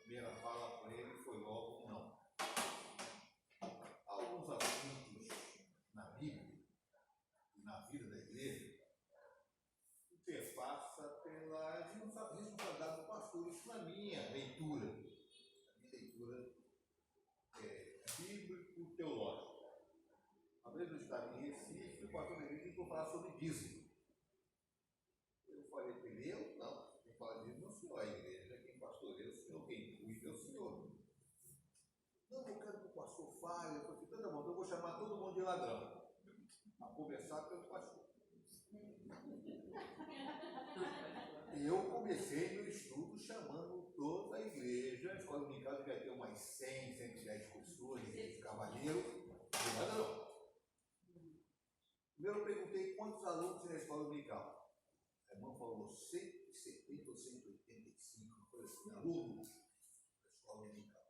primeira fala para ele foi logo não. Alguns assuntos na Bíblia e na vida da igreja perpassa pela responsabilidade do pastor. Isso na minha leitura. A minha leitura bíblico-teológica. Uma vez eu estava em Recife, o pastor da igreja tentou falar sobre dízimo. Eu falei para ele, eu não. Quem fala dízimo é o senhor, a igreja. Quem pastoreia é o senhor, quem cuida é o senhor. Não, eu quero que o pastor fale. Eu falei, tá bom, então eu vou chamar todo mundo de ladrão. A começar pelo pastor. E eu comecei meu estudo chamando toda a igreja. A escola dominical devia ter umas 100, 110 pessoas, de cavaleiro, de ladrão. Primeiro eu perguntei quantos alunos tinha na escola dominical. A irmã falou 170 ou 185, coisa assim, alunos da escola dominical.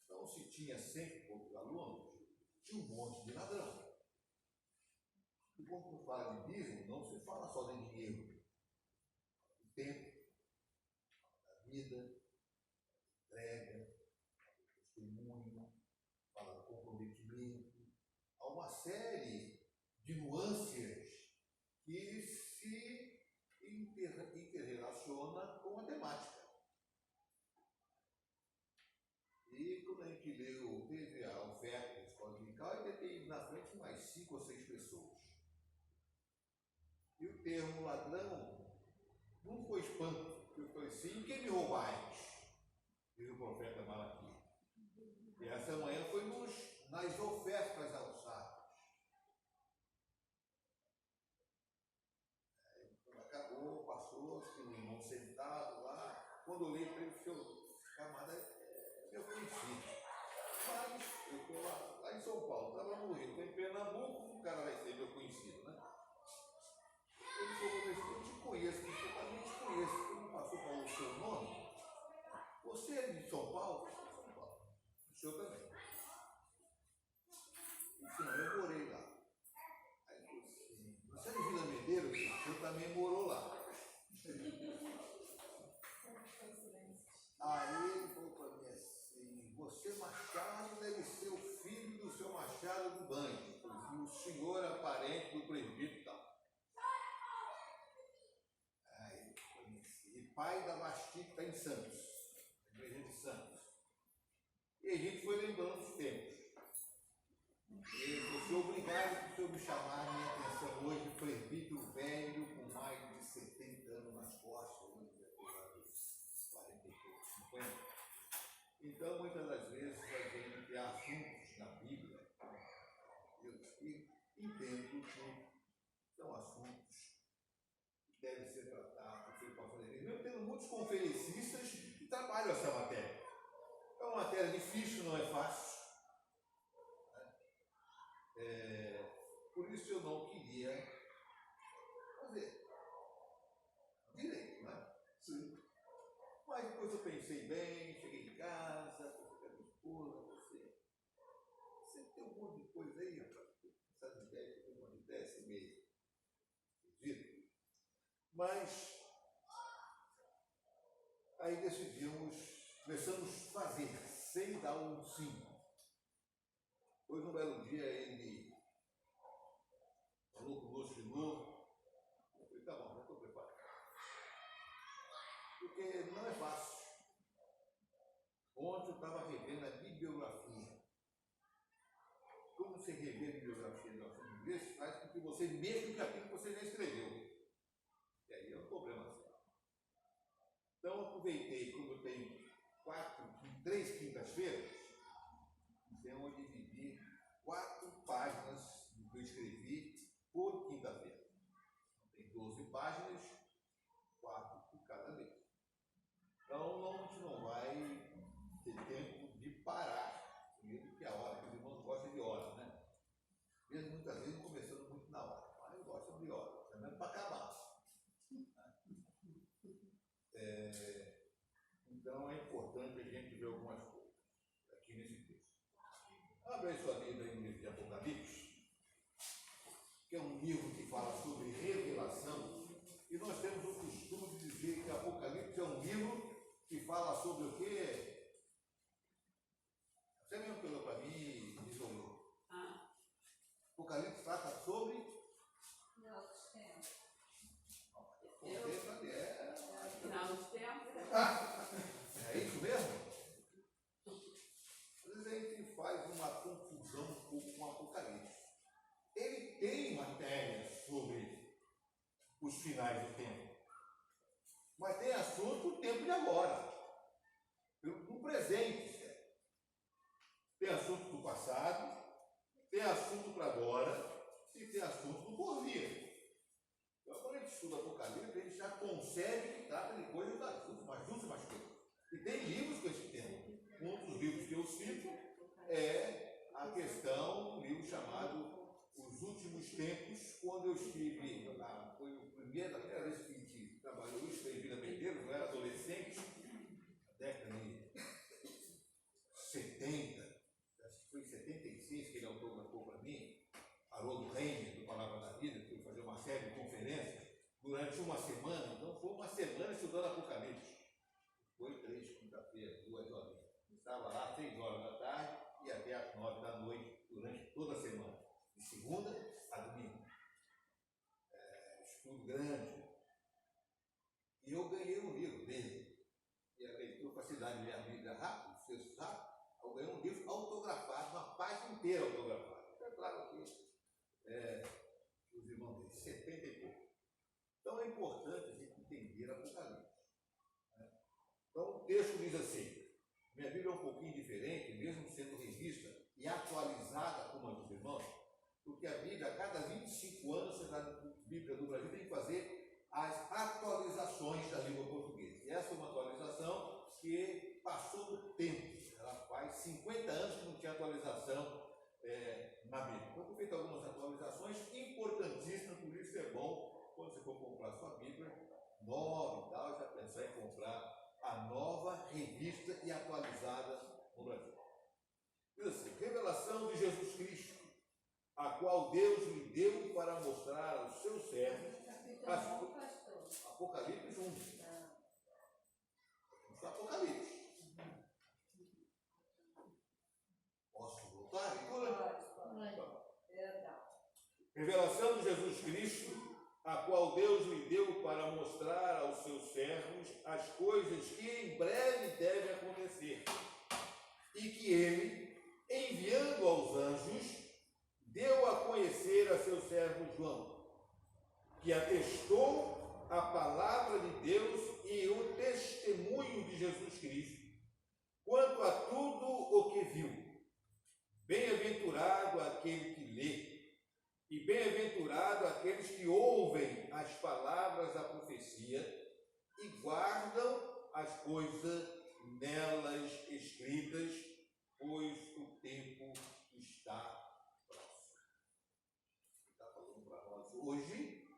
Então, se tinha 100 e poucos alunos, tinha um monte de ladrão. E quando fala de dízimo, não se fala só de dinheiro. Do tempo, da vida, da entrega, do testemunho, fala do comprometimento. Há uma série de nuances que se interrelaciona com a temática. E quando a gente leu, teve a oferta da escola dominical, ainda tem na frente mais 5 ou 6 pessoas. E o termo ladrão não foi espanto, eu falei assim, quem me roubais? Diz o profeta Malaquias. E essa manhã foi nas ofertas alçadas. Quando acabou, passou, tinha um irmão sentado lá. Quando eu olhei para ele, seu camarada eu conheci. Mas eu estou lá em São Paulo, estava no Rio, estou em Pernambuco, o cara vai ser meu conhecido, né? Ele falou, eu te conheço, eu também te conheço. Ele não passou para o seu nome? Você é de São Paulo? Eu sou de São Paulo. O senhor também. Enfim, eu morei lá. Aí ele falou assim, você é de Vila Medeiros? O senhor também morou lá. Aí ele falou para mim assim, você Machado deve ser o filho do seu Machado do Banho. O senhor é parente do presbítero e tal. Aí eu conheci, pai da Bastica em Santos, na igreja de Santos. E a gente foi lembrando os tempos. E eu sou obrigado por o senhor me chamar a minha atenção hoje, presbítero velho com mais de 70 anos nas costas, hoje já tem lá dos 40 e poucos, 50. Então, muitas das vezes, a gente tem assuntos na Bíblia, eu entendo que são assuntos que devem ser tratados pelo pastor da igreja. Eu tenho muitos conferencistas que trabalham essa matéria. É uma matéria difícil, não é fácil. Por isso eu não queria fazer direito, né? Sim. Mas depois eu pensei bem, cheguei em casa, pensei com a minha esposa, você tem um monte de coisa aí, rapaz. Essas ideias, eu tenho uma ideia assim meio esquisita. Mas aí começamos a fazer, sem dar um sim. Depois, um belo dia, ele falou conosco de novo. Eu falei, tá bom, já estou preparado. Porque não é fácil. Ontem eu estava revendo a bibliografia. Como você revê a bibliografia do assunto inglês, faz com que você mexa com aquilo que você já escreveu. E aí é um problema sério. Então eu aproveitei, como eu tenho 3 quintas-feiras, então eu dividi 4 páginas do que eu escrevi por quinta-feira. Tem 12 páginas, 4 por cada vez. Então a gente não vai ter tempo de parar, mesmo que a hora, que os irmãos gostam de hora, né? Mesmo muitas vezes começando muito na hora, mas eu gosto de hora, também para acabar. Então é importante a gente ver algumas coisas aqui nesse texto. Abre aí sua Bíblia no livro de Apocalipse, que é um livro que fala sobre revelação, e nós temos o costume de dizer que Apocalipse é um livro que fala sobre o É isso mesmo? Às vezes a gente faz uma confusão um pouco com o Apocalipse. Ele tem matéria sobre os finais do tempo, mas tem assunto do tempo de agora, no presente. Tem assunto do passado, tem assunto para agora e tem assunto do porvir. Então, quando a gente estuda Apocalipse, a gente já consegue que trata de coisas das últimas coisas. E tem livros com esse tema. Um dos livros que eu cito é a questão, um livro chamado Os Últimos Tempos, quando eu escrevi, foi a primeira vez que a gente trabalhou, eu escrevi na Medeiros, eu era adolescente, na década de 70, acho que foi em 76 que ele autografou para mim, Haroldo Reiner, do Palavra da Vida, que foi fazer uma série de conferências durante uma semana. Então foi uma semana estudando Apocalipse. Foi 3 quinta-feira, 2 horas. Estava lá 6 horas da tarde e até às 9 da noite, durante toda a semana, de segunda a domingo. Estudo grande. E eu ganhei um livro dele. E a leitura, facilidade de ler a Bíblia rápido, texto rápido. Eu ganhei um livro autografado, uma página inteira autografada. Eu trago aqui os irmãos dele, 70 e pouco. Então é importante a gente entender Apocalipse. Então o texto diz assim, minha Bíblia é um pouquinho diferente, mesmo sendo revista e atualizada como a dos irmãos, porque a Bíblia, a cada 25 anos, a Bíblia do Brasil tem que fazer as atualizações da língua portuguesa. E essa é uma atualização que passou do tempo. Ela faz 50 anos que não tinha atualização na Bíblia. Então, foi feito algumas atualizações importantíssimas, por isso é bom, quando você for comprar sua Bíblia nova e tal, já pensar em comprar a nova revista e atualizada no Brasil. Diz assim, revelação de Jesus Cristo, a qual Deus lhe deu para mostrar aos seus servos Apocalipse 1. Vamos para Apocalipse. Posso voltar? Revelação de Jesus Cristo, a qual Deus lhe deu para mostrar aos seus servos as coisas que em breve devem acontecer, e que ele, enviando aos anjos, deu a conhecer a seu servo João, que atestou a palavra de Deus e o testemunho de Jesus Cristo, quanto a tudo o que viu. Bem-aventurado aquele que lê, e bem-aventurado aqueles que ouvem as palavras da profecia e guardam as coisas nelas escritas, pois o tempo está próximo. Está falando para nós hoje,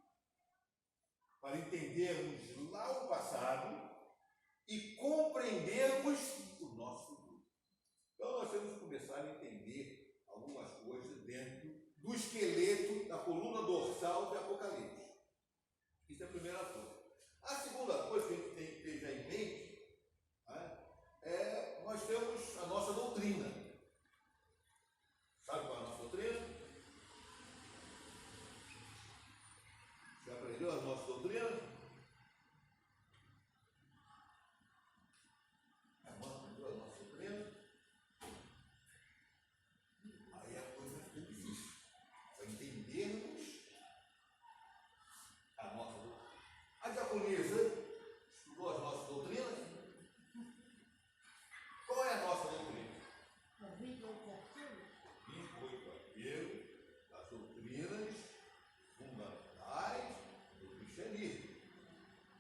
para entendermos lá o passado e compreendermos o nosso futuro. Então nós temos que começar a entender algumas coisas dentro do esqueleto da coluna dorsal de Apocalipse. Isso é a primeira coisa. A segunda coisa que a gente tem que ter já em mente, nós temos a nossa doutrina. Sabe qual é a nossa doutrina? Já aprendeu a nossa doutrina? Aprendeu a nossa doutrina? Aí a coisa fica difícil. Para entendermos a nossa doutrina. A diaconisa estudou as nossas doutrinas? Qual é a nossa doutrina? 28 artigos das doutrinas fundamentais do cristianismo.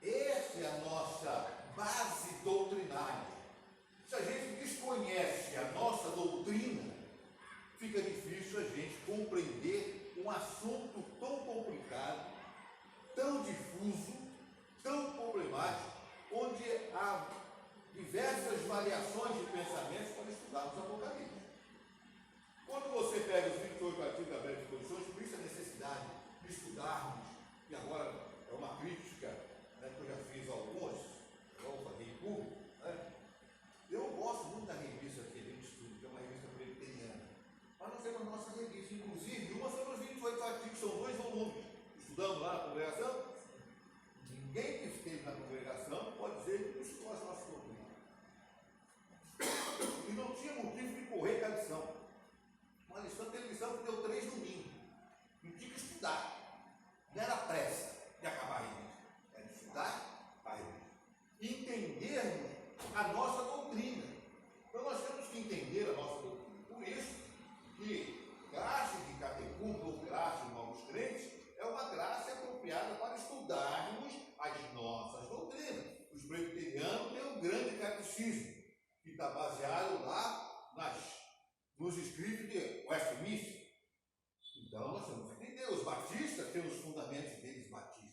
Essa é a nossa base doutrinária. Se a gente desconhece a nossa doutrina, fica difícil a gente compreender um assunto tão complicado, tão difuso, tão problemático, onde há diversas variações de pensamentos quando estudarmos Apocalipse. Quando você pega os 28 artigos da Bíblia de Posições, por isso a necessidade de estudarmos, e agora é uma crítica, que eu já fiz alguns, vamos fazer em público, Eu gosto muito da revista que a gente estuda, que é uma revista presbiteriana. Mas nós temos a nossa revista, inclusive, uma sobre os 28 artigos, são 2 volumes. Estudamos lá na congregação. Ninguém que esteve na congregação pode dizer que estudou as nossas a nossa doutrina. Então nós temos que entender a nossa doutrina. Por isso que classe de catecúmenos ou classe de novos crentes é uma classe apropriada para estudarmos as nossas doutrinas. Os presbiterianos têm um grande catecismo, que está baseado lá nos escritos de Westminster. Então nós temos que entender. Os batistas têm os fundamentos deles batistas.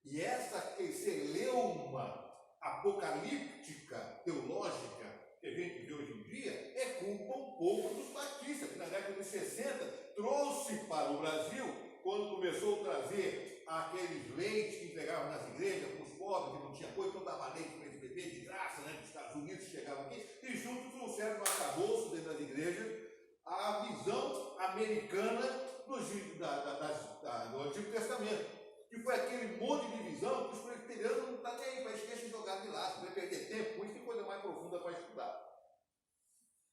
E essa celeuma apocalíptica, teológica, que a gente vê hoje em dia, é culpa um pouco dos batistas, que na década de 60 trouxe para o Brasil, quando começou a trazer aqueles leites que entregavam nas igrejas para os pobres, que não tinha coisa, então dava leite para eles beber de graça, né? Dos Estados Unidos chegavam aqui, e juntos trouxeram no arcabouço dentro das igrejas a visão americana do Antigo Testamento. Que foi aquele monte de visão que os presbiterianos não estão nem aí, para esquecer de jogar de lado, vai perder tempo, com isso tem coisa mais profunda para estudar.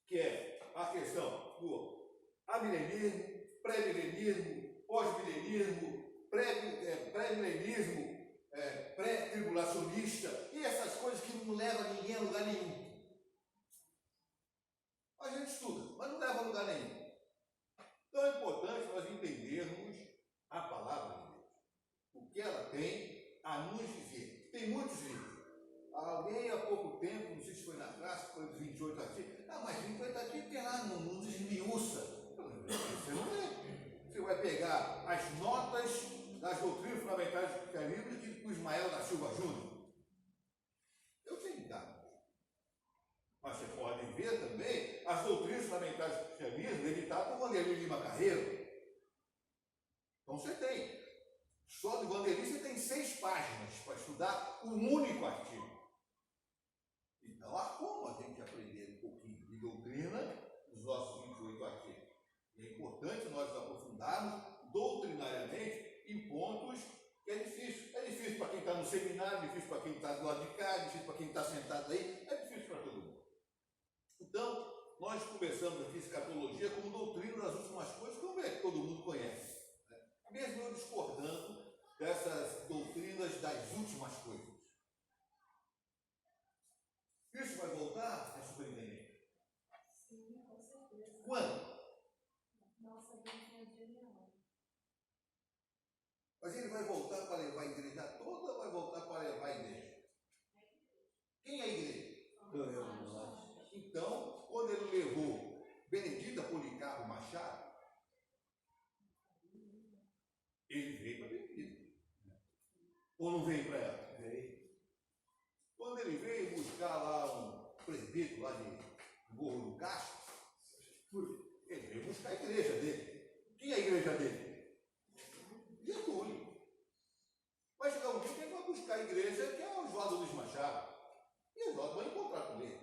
Que é a questão do amilenismo, pré-milenismo, pós-milenismo, pré-milenismo, pré-tribulacionista, e essas coisas que não levam ninguém a lugar nenhum. A gente estuda, mas não leva a lugar nenhum. Então é importante nós entendermos a palavra de Deus. O que ela tem a nos dizer. Tem muitos livros. Alguém há pouco tempo, não sei se foi na classe, foi dos 28 artigos. Ah, mas 28 artigos tem lá no desmiuça. Você não lê. Você vai pegar as notas das doutrinas fundamentais do cristianismo de Ismael da Silva Júnior. Eu tenho dados. Mas você pode ver também as doutrinas fundamentais do cristianismo editadas por Vanderlei Lima Carreiro. Então você tem. Só do Vanderlei você tem 6 páginas para estudar um único artigo. Então há como a gente aprender um pouquinho de doutrina nos nossos 28 artigos. E é importante nós aprofundarmos doutrinariamente em pontos que é difícil. É difícil para quem está no seminário, é difícil para quem está do lado de cá, é difícil para quem está sentado aí, é difícil para todo mundo. Então, nós começamos aqui escatologia como doutrina das últimas coisas, como é que todo mundo conhece. Né? Mesmo eu discordando dessas doutrinas das últimas coisas. Isso vai voltar, é superintendente? Sim, com certeza. Quando? Nossa, não. Mas ele vai voltar para levar a igreja toda ou vai voltar para levar a igreja? Quem é a igreja? Então, quando ele levou Benedita Policarpo Machado, ele veio para Benedita. Ou não veio para ela? Veio. Quando ele veio buscar lá um presbítero lá de Morro do Castro, ele veio buscar a igreja dele. Quem é a igreja dele? Getúlio. Vai chegar um dia que ele vai buscar a igreja que é o Oswaldo Luiz Machado. E o Oswaldo vai encontrar com ele.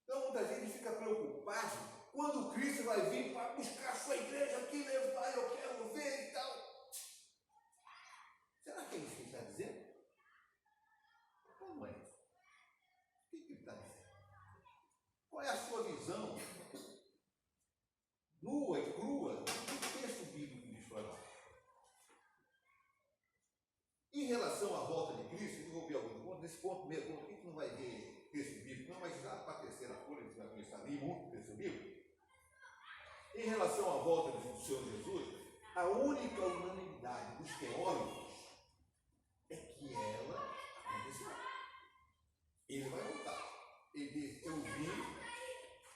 Então muita gente fica preocupado quando Cristo vai vir para buscar a sua igreja aqui, levar, eu quero ver e tal. Será que é isso que ele está dizendo? Não é. O que ele está dizendo? Qual é a sua visão nua e crua do texto bíblico diz para nós? Em relação à volta de Cristo, eu vou ver alguns pontos. Nesse ponto mesmo, a gente não vai ver texto bíblico, não, mas já para a terceira folha, a gente vai começar a ler muito texto bíblico. Em relação à volta do Senhor Jesus, a única unanimidade dos teólogos é que ela aconteceu. Ele vai voltar. Ele diz: eu vim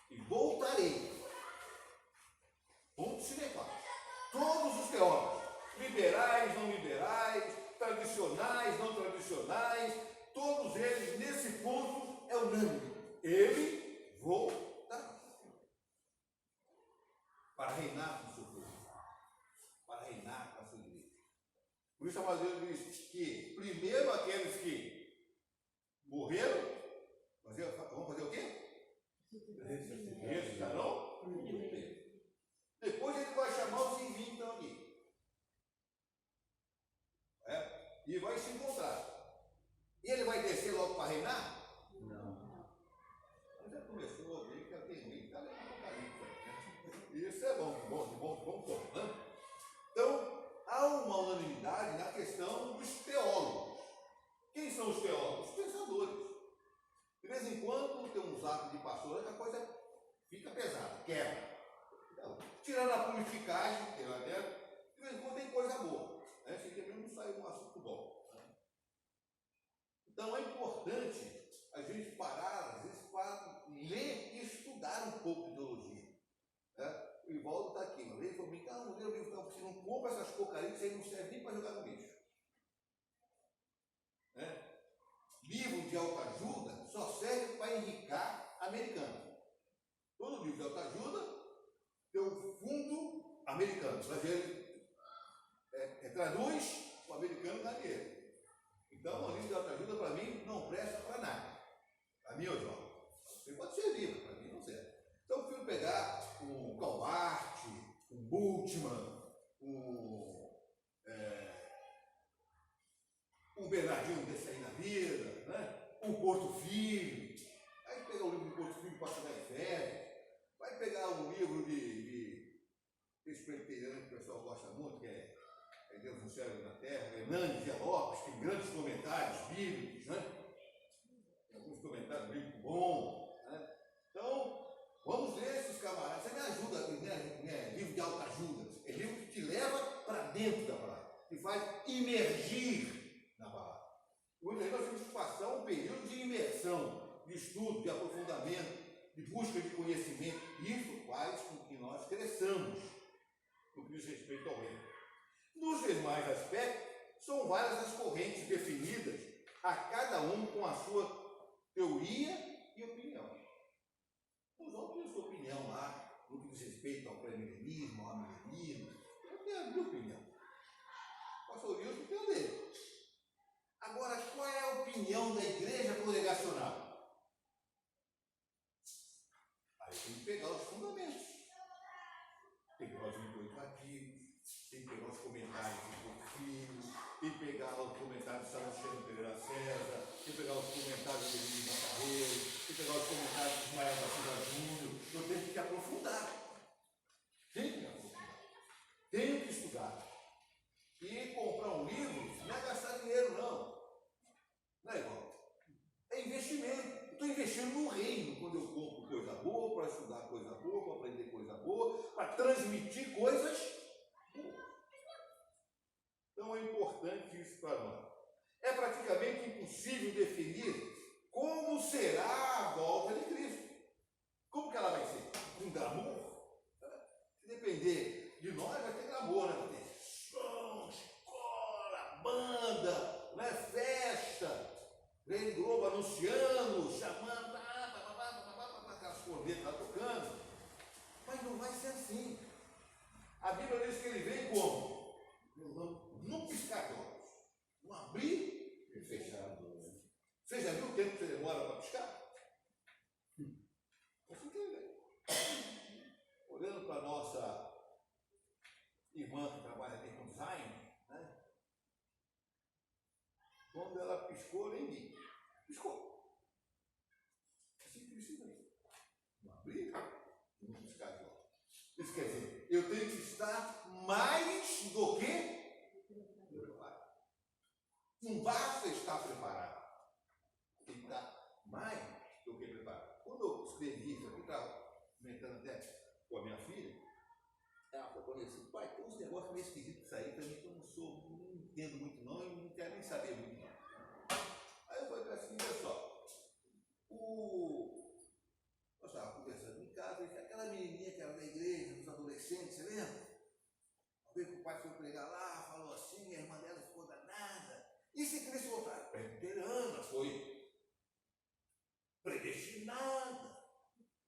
e voltarei. Ponto sine qua non. Todos os teólogos, liberais, não liberais, tradicionais, não tradicionais, todos eles nesse ponto é unânime. Ele voltará para reinar com o seu povo, para reinar com a sua igreja. Por isso a palavra diz que primeiro aqueles que morreram, vamos fazer o quê? Ressuscitarão primeiro. Depois ele vai chamar os que estão aqui. E vai se encontrar. E ele vai descer logo para reinar? Não. Mas já começou a ver que já tem gente que está lendo Apocalipse. Isso é bom ponto, né? Então, há uma unanimidade na questão dos teólogos. Quem são os teólogos? Os pensadores. caixa que tem lá dentro, de vez em quando tem coisa boa. Né? Esse aqui mesmo saiu um assunto bom. Né? Então é importante a gente parar, às vezes, para ler e estudar um pouco de teologia. Né? O Ivaldo está aqui, uma vez falou: não, meu livro, você não compra essas porcarias, isso aí não serve nem para jogar no lixo. Né? Livro de autoajuda só serve para enricar americano. Todo livro de autoajuda tem um fundo americano. O brasileiro traduz, o americano dá dinheiro. Então, o livro de autoajuda, para mim, não presta para nada. Para mim, eu jogo. Você pode servir, mas para mim não serve. Então, eu prefiro pegar um Calvart, um Bultmann, um Bernardino desse aí na vida, né? Um Porto Filho. Aí pegar o livro do Porto Filho para estudar em férias. Vai pegar um livro de esse presbiteriano que o pessoal gosta muito, que é Deus no céu e na terra, Hernandes de Lopes, tem grandes comentários bíblicos, né? Tem alguns comentários bíblicos bons. Né? Então, vamos ler esses camaradas. Você me ajuda, né? Livro de autoajuda. É livro que te leva para dentro da palavra, que faz imergir na palavra. Hoje nós temos que passar um período de imersão, de estudo, de aprofundamento, de busca de conhecimento. Isso faz com que nós cresçamos no que diz respeito ao reino. Nos demais aspectos, são várias as correntes definidas, a cada um com a sua teoria e opinião. Os outros têm a sua opinião lá, no que diz respeito ao pré-milenismo, ao amilenismo. Eu tenho a minha opinião. O pastor Wilson tem a dele. Agora, qual é a opinião da igreja congregacional? Aí tem que pegar os fundamentos. Tem que pegar os 28 artigos, tem que pegar os comentários do Porto Filho, tem que pegar os comentários de Sebastião Pereira César, tem que pegar os comentários de Luiz Macarreiro, tem que pegar os comentários de Ismael da Silva Júnior. Eu tenho que aprofundar. Tenho que aprofundar. Tenho que estudar. E comprar um livro não é gastar dinheiro, não. Não é igual. É investimento. Eu estou investindo no reino quando eu compro coisa boa, para estudar coisa boa, para aprender coisa boa, para transmitir coisas boas. Então é importante isso para nós. É praticamente impossível definir como será a volta de Cristo. Como que ela vai ser? Com glamour? Se depender de nós, vai ter glamour, né? Vai ter som, escola, banda, né? Festa. Vem Globo anunciando, chamando, aquelas cornetas lá tocando. Mas não vai ser assim. A Bíblia diz que ele vem como? Num piscar de olhos. Um abrir e fechar. Você já viu o tempo que você demora para piscar? Você entende? Olhando para a nossa irmã que trabalha aqui com design, né? Quando ela piscou, nem vi. Piscou. Assim que precisa. Não abrir e não piscar de olhos. Isso quer dizer, eu tenho que estar mais do que preparado. Não basta estar preparado. Tem que estar mais do que preparado. Quando eu escrevi isso aqui, estava comentando até com a minha filha, ela falou assim: pai, tem uns negócios meio esquisitos isso aí, para mim que eu não entendo muito não e não quero nem saber muito não. Aí eu falei assim: olha só, eu estava conversando em casa, e aquela menininha que era da igreja, dos adolescentes, você lembra? Uma vez que o pai foi pregar lá, falou assim, a irmã dela ficou danada. E se Cristo voltar? Presbiteriana, foi predestinada,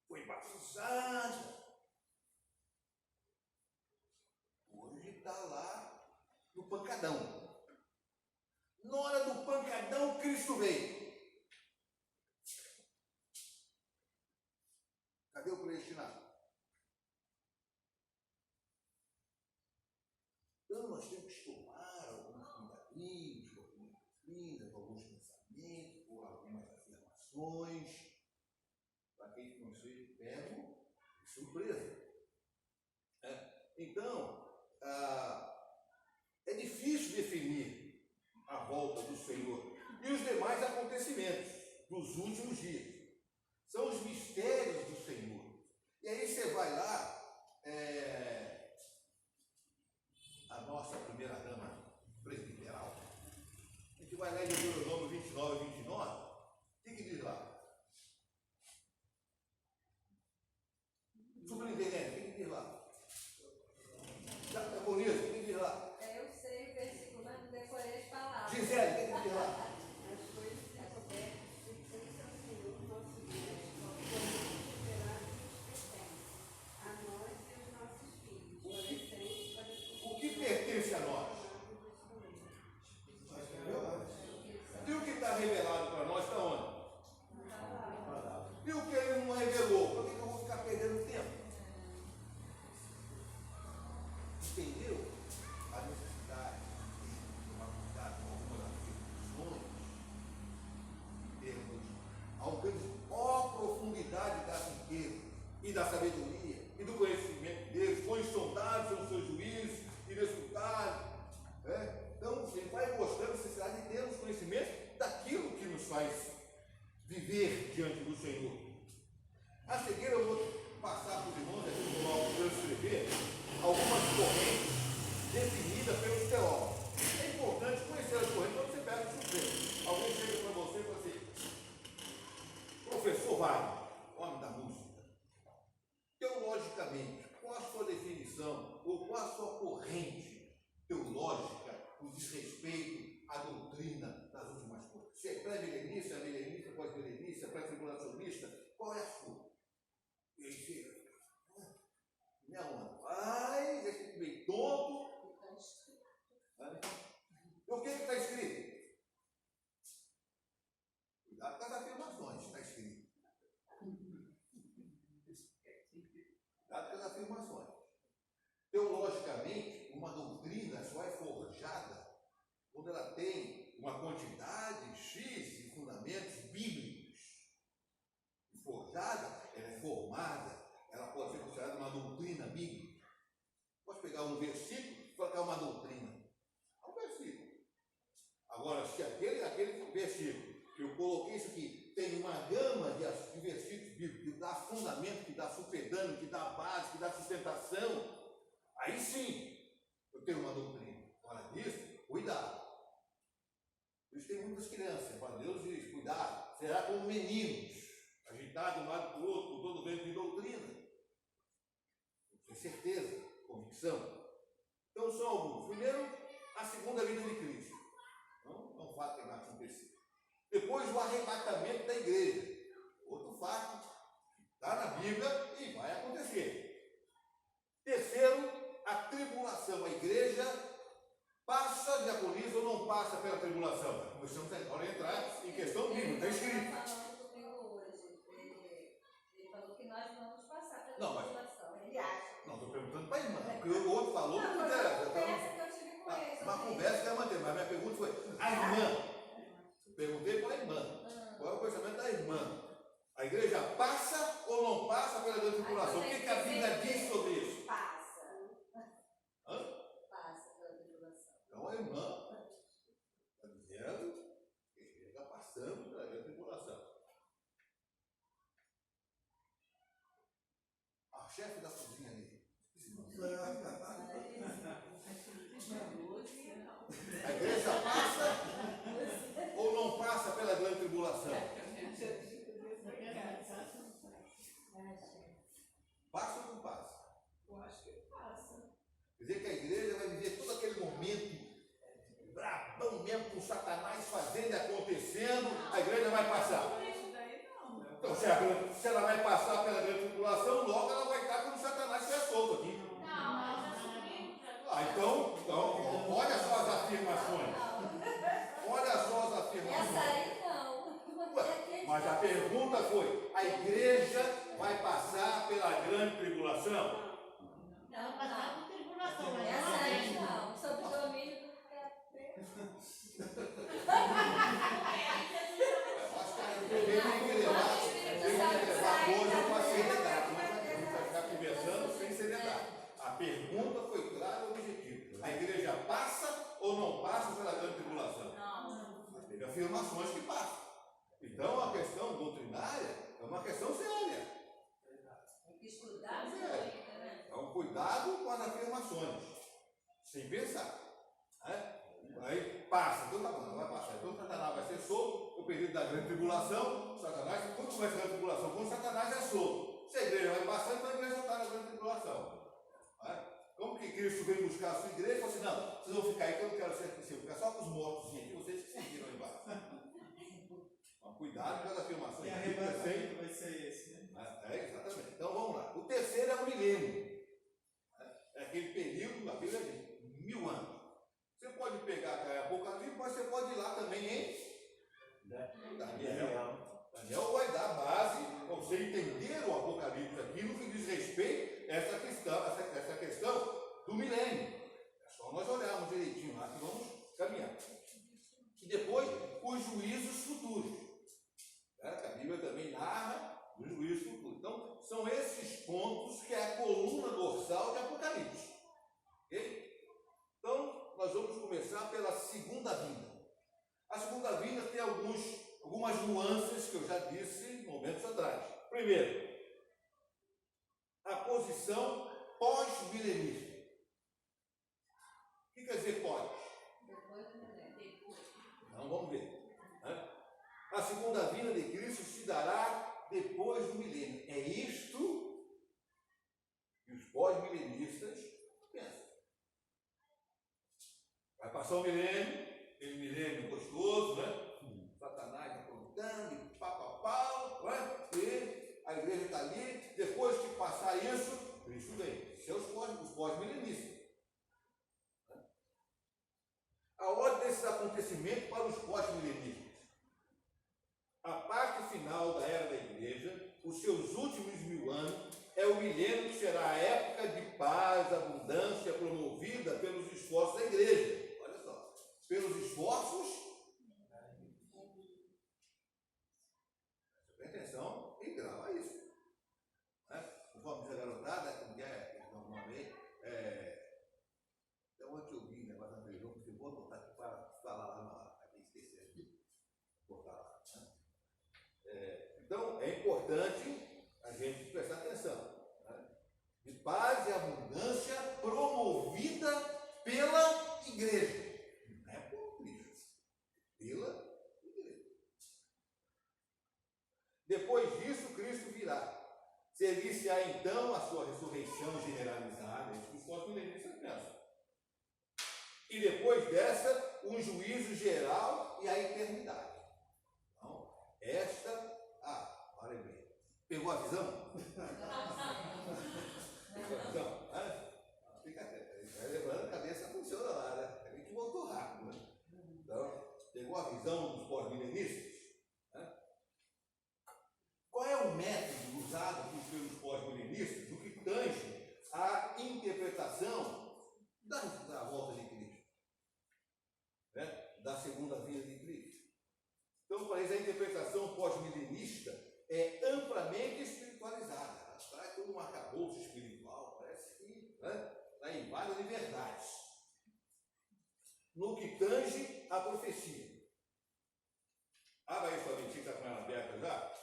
foi batizada. Hoje está lá no pancadão. Na hora do pancadão, Cristo veio. Cadê o predestinado? Então, nós temos que tomar alguns cuidadinhos, com algumas doutrinas, com alguns pensamentos, com algumas afirmações, para que a gente não seja pego de surpresa. Então, é difícil definir a volta do Senhor e os demais acontecimentos dos últimos dias. São os mistérios do Senhor. E aí você vai lá, e da sabedoria e do conhecimento de Deus. Quão insondáveis são os seus juízos, inescrutáveis. Então, você vai mostrando a necessidade de termos conhecimento daquilo que nos faz viver diante do Senhor. A seguir, eu vou passar para os irmãos aqui no bloco para eu escrever algumas correntes definidas pelos teólogos. É importante conhecer as correntes quando você pega o Supremo. Alguém chega para você e fala assim: professor Wagner, homem da música, teologicamente, qual a sua definição ou qual a sua corrente teológica no desrespeito à doutrina das últimas coisas? Se é pré-milenista, milenista, pós-milenista, pré-tribulacionista, qual é a sua? E aí você, minha onda, vai, esse meio tonto. E o que está escrito? Cuidado com as afirmações, está escrito. Cuidado com as afirmações. Teologicamente, uma doutrina só é forjada quando ela tem uma quantidade X de fundamentos bíblicos. E forjada, ela é formada, ela pode ser considerada uma doutrina bíblica. Pode pegar um versículo e colocar uma doutrina. É um versículo. Agora, se aquele versículo que eu coloquei isso aqui tem uma gama de versículos bíblicos que dá fundamento, que dá supedâneo, que dá base, que dá sustentação, aí sim eu tenho uma doutrina. Fora disso, cuidado. Por isso tem muitas crianças, para Deus diz, cuidado, será como meninos, agitados de um lado para o outro, com todo vento de doutrina. Com certeza, convicção. Então são alguns. Primeiro, a segunda vinda de Cristo. Não é um fato que vai acontecer. Depois, o arrebatamento da igreja. Outro fato que está na Bíblia e vai acontecer. Terceiro, a tribulação. A igreja passa, diaconisa, ou não passa pela tribulação? Começamos agora a entrar em questão bíblica, está escrito. Ele falou que nós vamos passar pela Não, mas tribulação. Ele acha. não, estou perguntando para a irmã, porque o outro falou, Não, não mas interessa. a conversa que eu tive com ele. Uma conversa que ela manteve, mas minha pergunta foi: a irmã. Eu perguntei para a irmã, qual é o pensamento da irmã? A igreja passa ou não passa pela grande tribulação? O que a Bíblia diz sobre isso? Passa. Hã? Passa pela tribulação. Então a irmã está dizendo que a igreja está passando pela grande tribulação. A chefe da cozinha ali. A igreja passa ou não passa pela grande tribulação? Passa ou não passa? Eu acho que passa. Quer dizer que a igreja vai viver todo aquele momento brabão mesmo, com Satanás fazendo e acontecendo, a igreja vai passar. Então, se ela vai passar pela grande tribulação, logo ela vai estar quando Satanás estiver solto aqui. Então, olha só as afirmações. Olha só as afirmações. Essa aí não. Mas a pergunta foi: a igreja vai passar pela grande tribulação? Não, passar por tribulação, mas Essa aí não. Sob o domínio do capeta. Acho que tem que levar coisa com a seriedade. A gente vai ficar conversando sem seriedade. A pergunta foi clara e objetiva: a igreja passa ou não passa pela grande tribulação? Não. Teve afirmações que passam. Então a questão doutrinária é uma questão séria. Tem que estudar muito, né? Então cuidado com as afirmações, sem pensar. Aí passa, então tá bom, não vai passar. Então Satanás vai ser solto no período da grande tribulação. Satanás, quando vai ser a grande tribulação? Quando Satanás é solto. Se a igreja vai passar, então a igreja está na grande tribulação. Como que Cristo veio buscar a sua igreja e falou assim: não, vocês vão ficar aí que eu não quero ser aqui, ficar só com os mortos aqui, vocês que seguiram aí embaixo. Então, cuidado com as afirmações. E arrebatamento vai ser esse, né? Exatamente. Então vamos lá. O terceiro é o milênio. É aquele período, a Bíblia diz, 1000 anos. Você pode pegar Apocalipse, mas você pode ir lá também em Daniel. Daniel vai dar base para você entender o Apocalipse aqui no que diz respeito a essa questão do milênio. É só nós olharmos direitinho lá que vamos caminhar. E depois, os juízos futuros. A Bíblia também narra os juízos futuros. Então, são esses eu já disse momentos atrás. Primeiro, a posição pós-milenista. O que quer dizer pós? Então vamos ver. A segunda vinda de Cristo se dará depois do milênio. É isto que os pós-milenistas pensam. Vai passar o milênio, aquele milênio gostoso, né? Satanás aprontando, e pau, né? E a igreja está ali. Depois que passar isso, Cristo vem. Isso é os pós-milenistas. A ordem desses acontecimentos para os pós-milenistas. A parte final da era da igreja, os seus últimos 1000 anos, é o milênio que será a época de paz, abundância promovida pelos esforços da igreja. Olha só, pelos esforços. Presta atenção e grava isso. Conforme diz a garotada, como que é? Normalmente, então ontem eu vi o negócio da televisão, que eu vou botar aqui para falar lá na hora, para esquecer aqui. Botar lá. Então, é importante a gente prestar atenção. De paz e abundância promovida pela igreja. Não é por Cristo. Pela igreja. Depois disso, Cristo virá. Seguir-se-á então a sua ressurreição generalizada, isso que os pós-milenistas pensam. E depois dessa, um juízo geral e a eternidade. Então, olha bem. Pegou a visão? Pegou a visão? Fica atento. Vai lembrando, a cabeça funciona lá, né? A gente voltou rápido, né? Então, pegou a visão dos pós-milenistas? Qual é o método usado pelos pós-milenistas no que tange à interpretação da volta de Cristo? Da segunda vinda de Cristo? Então, para eles, a interpretação pós-milenista é amplamente espiritualizada. Ela traz todo um arcabouço espiritual, parece que está em várias liberdades. No que tange à profecia. Abra aí sua Bíblia, está com ela aberta já?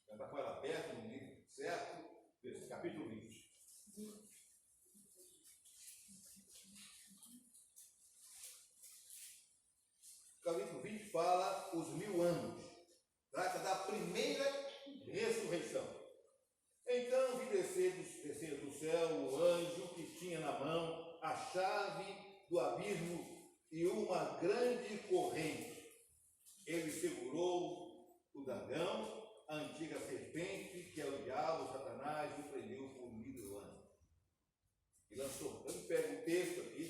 Já está com ela aberta no livro certo? Capítulo 20. O capítulo 20 fala os 1000 anos. Trata da primeira ressurreição. Então vi descer do céu o anjo que tinha na mão a chave do abismo e uma grande corrente. Ele segurou o dragão, a antiga serpente, que é o diabo, Satanás, e o prendeu por 1000 anos. E lançou. Então ele pega o texto aqui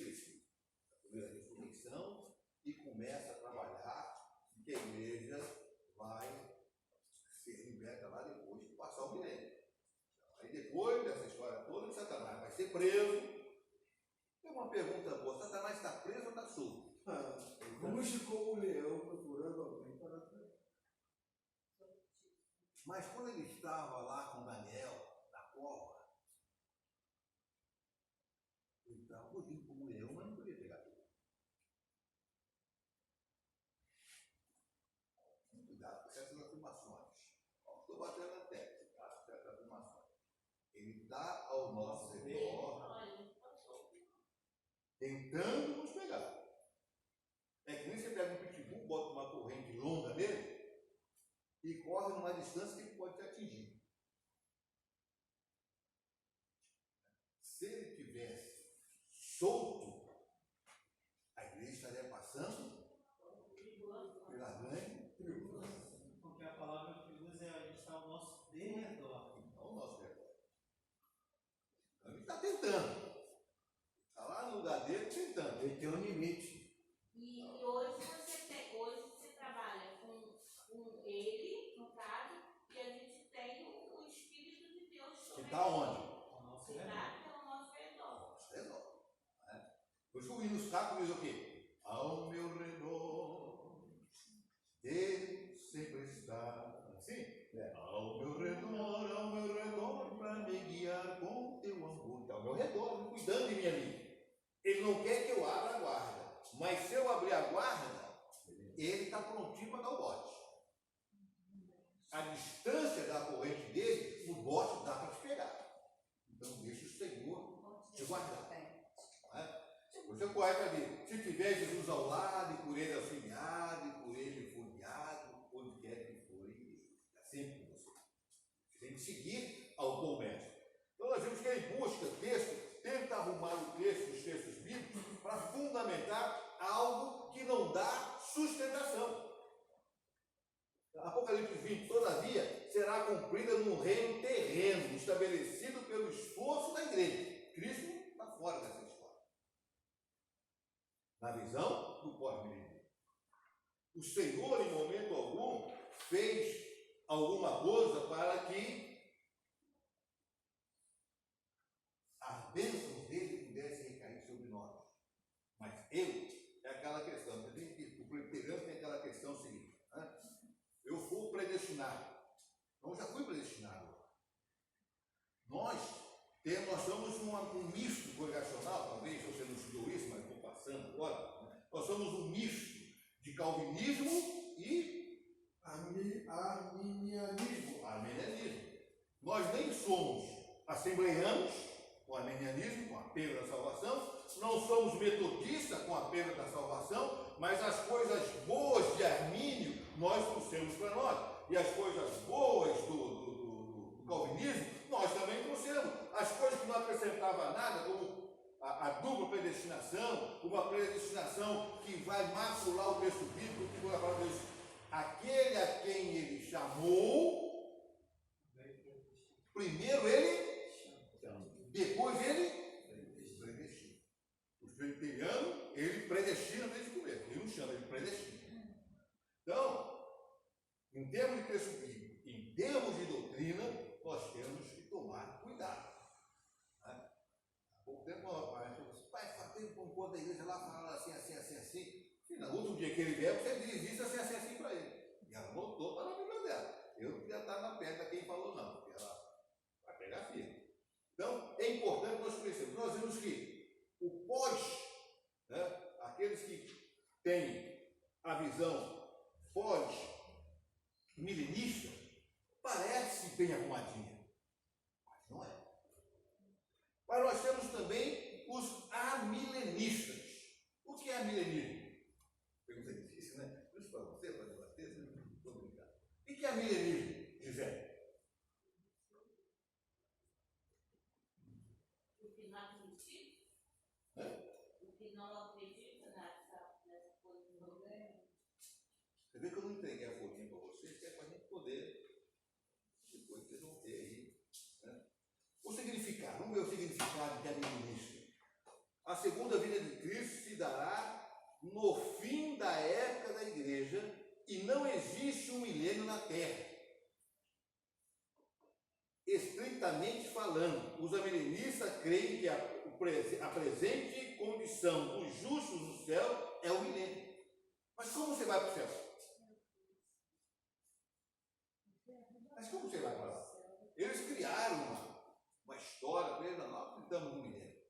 da primeira ressurreição e começa a trabalhar que a igreja vai ser liberta lá depois de passar o milênio. Aí depois dessa história toda, Satanás vai ser preso. Tem uma pergunta boa: Satanás está preso ou está solto? Ruge como um leão procurando alguém para trair. Mas quando ele estava lá com Daniel, na cova, ele estava rugindo como um leão, mas não podia pegar tudo. Cuidado com certas afirmações. Estou batendo na tecla, tá? Certas afirmações. Ele está ao nosso redor, tentando nos pegar. É que nem você pega um pitbull, bota uma corrente longa nele e corre numa distância que ele pode te atingir. Se ele tivesse solto, a igreja estaria passando pela grande tribulação. Porque a palavra que usa é a gente está ao nosso derredor. Não ao nosso redor. Então ele está tentando. Está lá no lugar dele tentando. Ele tem um limite. E hoje você trabalha com ele, no caso, e a gente tem o Espírito de Deus Que sobre está onde? Ao nosso que redor. está ao nosso redor. Redor. Por isso que o hino sacro diz o quê? Ao meu redor, Deus sempre está. Assim? Ao meu redor, para me guiar com teu amor. Está ao meu redor, cuidando de mim ali. Ele não quer que eu abra a guarda. Mas se eu abrir a guarda, ele está prontinho para dar o bote. vai fazer. Se tiver Jesus ao lado, e por ele auxiliado, e por ele folheado, onde quer que for, é sempre com você. Tem que seguir ao bom mestre. Então nós vemos que ele busca texto, tenta arrumar o texto, os textos bíblicos, para fundamentar algo que não dá sustentação. Apocalipse 20, todavia, será cumprida num reino terreno, estabelecido pelo esforço da igreja. Cristo está fora dessa história. Na visão do pós-milenismo. O Senhor, em momento algum, fez alguma coisa para que as bênçãos dele pudessem recair sobre nós. Mas ele, é aquela questão, o presbiteriano tem aquela questão seguinte, né? Eu fui predestinado. Então, eu já fui predestinado. Nós somos um misto congregacional, talvez você não estudou isso, mas estou passando agora. Né? Nós somos um misto de calvinismo e arminianismo. Nós nem somos assembleianos, com arminianismo, com apelo da salvação, não somos metodistas, com apelo da salvação, mas as coisas boas de Armínio nós trouxemos para nós. E as coisas boas do calvinismo, nós também trouxemos. As coisas que não acrescentavam nada, como a dupla predestinação, uma predestinação que vai macular o texto bíblico, que foi a palavra de Deus. Aquele a quem ele chamou, primeiro ele, depois ele predestina. O presbiteriano, ele predestina desde o começo. Ele não chama, ele predestina. Então, em termos de texto bíblico, em termos de doutrina, nós temos que tomar cuidado. Né? Há pouco tempo, o rapaz falou assim, pai, tem um ponto da igreja lá falando assim. E no último dia que ele vier, você diz isso assim para ele. E ela voltou para a Bíblia dela. Eu não queria estar na perna quem falou, não, porque ela vai pegar firme. Então, é importante nós conhecermos. Nós vemos que o pós, né, aqueles que têm a visão pós-milenista, parece bem arrumadinha, mas não é. Mas nós temos também os amilenistas. O que é amilenismo? Pergunta difícil, né? Isso para você, para debater, estou brincando. O que é amilenismo, Gisele? O que não acredita? O que não acredita nessa coisa do governo? Você vê que eu não entreguei a folhinha para vocês, que é para a gente poder, depois vocês vão ter aí. Né? O significado, vamos ver o significado de amilenista. A segunda vinda de Cristo se dará no fim da época da igreja e não existe um milênio na terra. Estritamente falando, os amilenistas creem que a presente condição dos justos no céu é o milênio. Mas como você vai para o céu? Mas como você vai para lá? Eles criaram uma história para eles, nós acreditamos no milênio.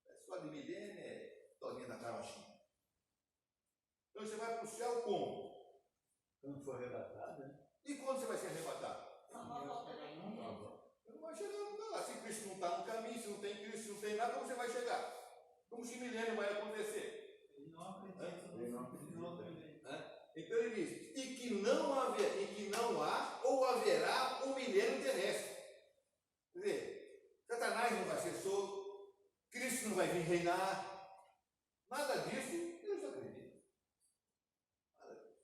A história de milênio é Toninha da Carochinha. Então você vai para o céu como? Quando for arrebatado, né? E quando você vai ser arrebatado? Não volta nem. Não vai chegar, não está lá. Se Cristo não está no caminho, se não tem Cristo, se não tem nada, como você vai chegar? Como esse milênio vai acontecer? Ele não acredita. Ele não acredita. Então ele diz, e que não há ou haverá um milênio terrestre. Quer dizer, Satanás não vai ser solto, Cristo não vai vir reinar, nada disso Deus acredita. Nada disso.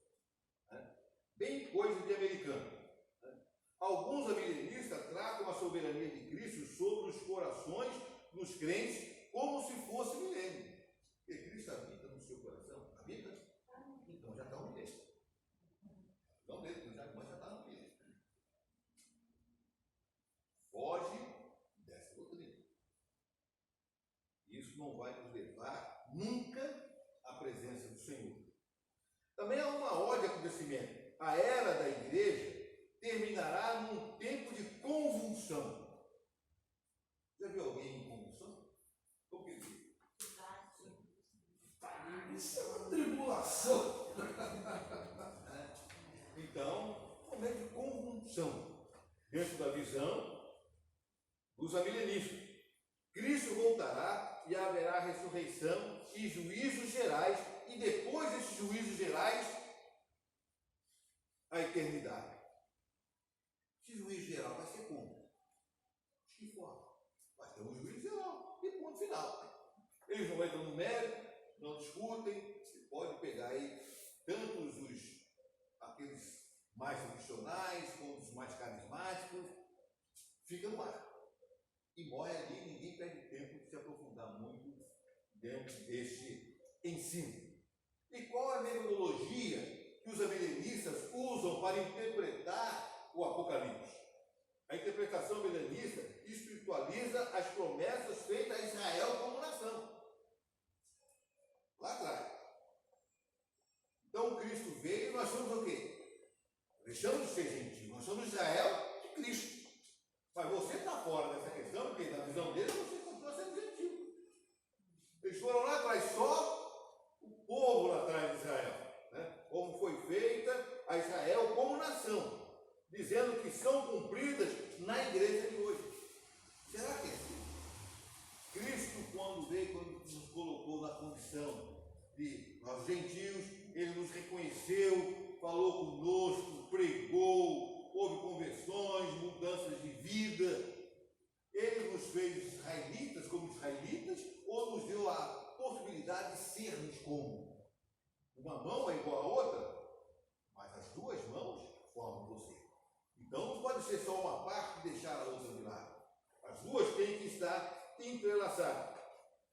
Bem coisa de americano. Alguns amilenistas tratam a soberania de Cristo sobre os corações dos crentes como se fosse milênio. Porque Cristo habita no seu coração. Habita? Então já está no milênio. Então mesmo, já está no milênio. Foge dessa doutrina. Isso não vai nos levar nunca à presença do Senhor. Também há uma ordem de acontecimento. A era da igreja terminará num tempo de convulsão. Já viu alguém em convulsão? O que diz? Isso é uma tribulação. Então, momento de convulsão. Dentro da visão dos amilenistas. Cristo voltará e haverá ressurreição e juízos gerais, e depois desses juízos gerais, a eternidade. Esse juízo geral vai ser como? De que forma? Vai ter um juízo geral e ponto final. Eles não entram no mérito, não discutem. Você pode pegar aí tantos aqueles mais tradicionais como os mais carismáticos, fica no ar. E morre ali, ninguém perde tempo de se aprofundar muito dentro deste ensino. E qual a metodologia que os amilenistas usam para interpretar o Apocalipse? A interpretação milenista espiritualiza as promessas feitas a Israel como nação. Lá atrás. Então Cristo veio e nós somos o quê? Deixamos de ser gentios, nós somos Israel de Cristo. Mas você está fora dessa questão, porque na visão dele você continua sendo gentil. Eles foram lá atrás, só o povo lá atrás de Israel, né? Como foi feita a Israel como nação, dizendo que são cumpridas na igreja de hoje. Será que é assim? Cristo, quando veio, quando nos colocou na condição de nós gentios, ele nos reconheceu, falou conosco, pregou, houve conversões, mudanças de vida. Ele nos fez israelitas como israelitas, ou nos deu a possibilidade de sermos como? Uma mão é igual à outra, mas as duas mãos formam você. Então não pode ser só uma parte e deixar a outra de lado. As duas têm que estar entrelaçadas.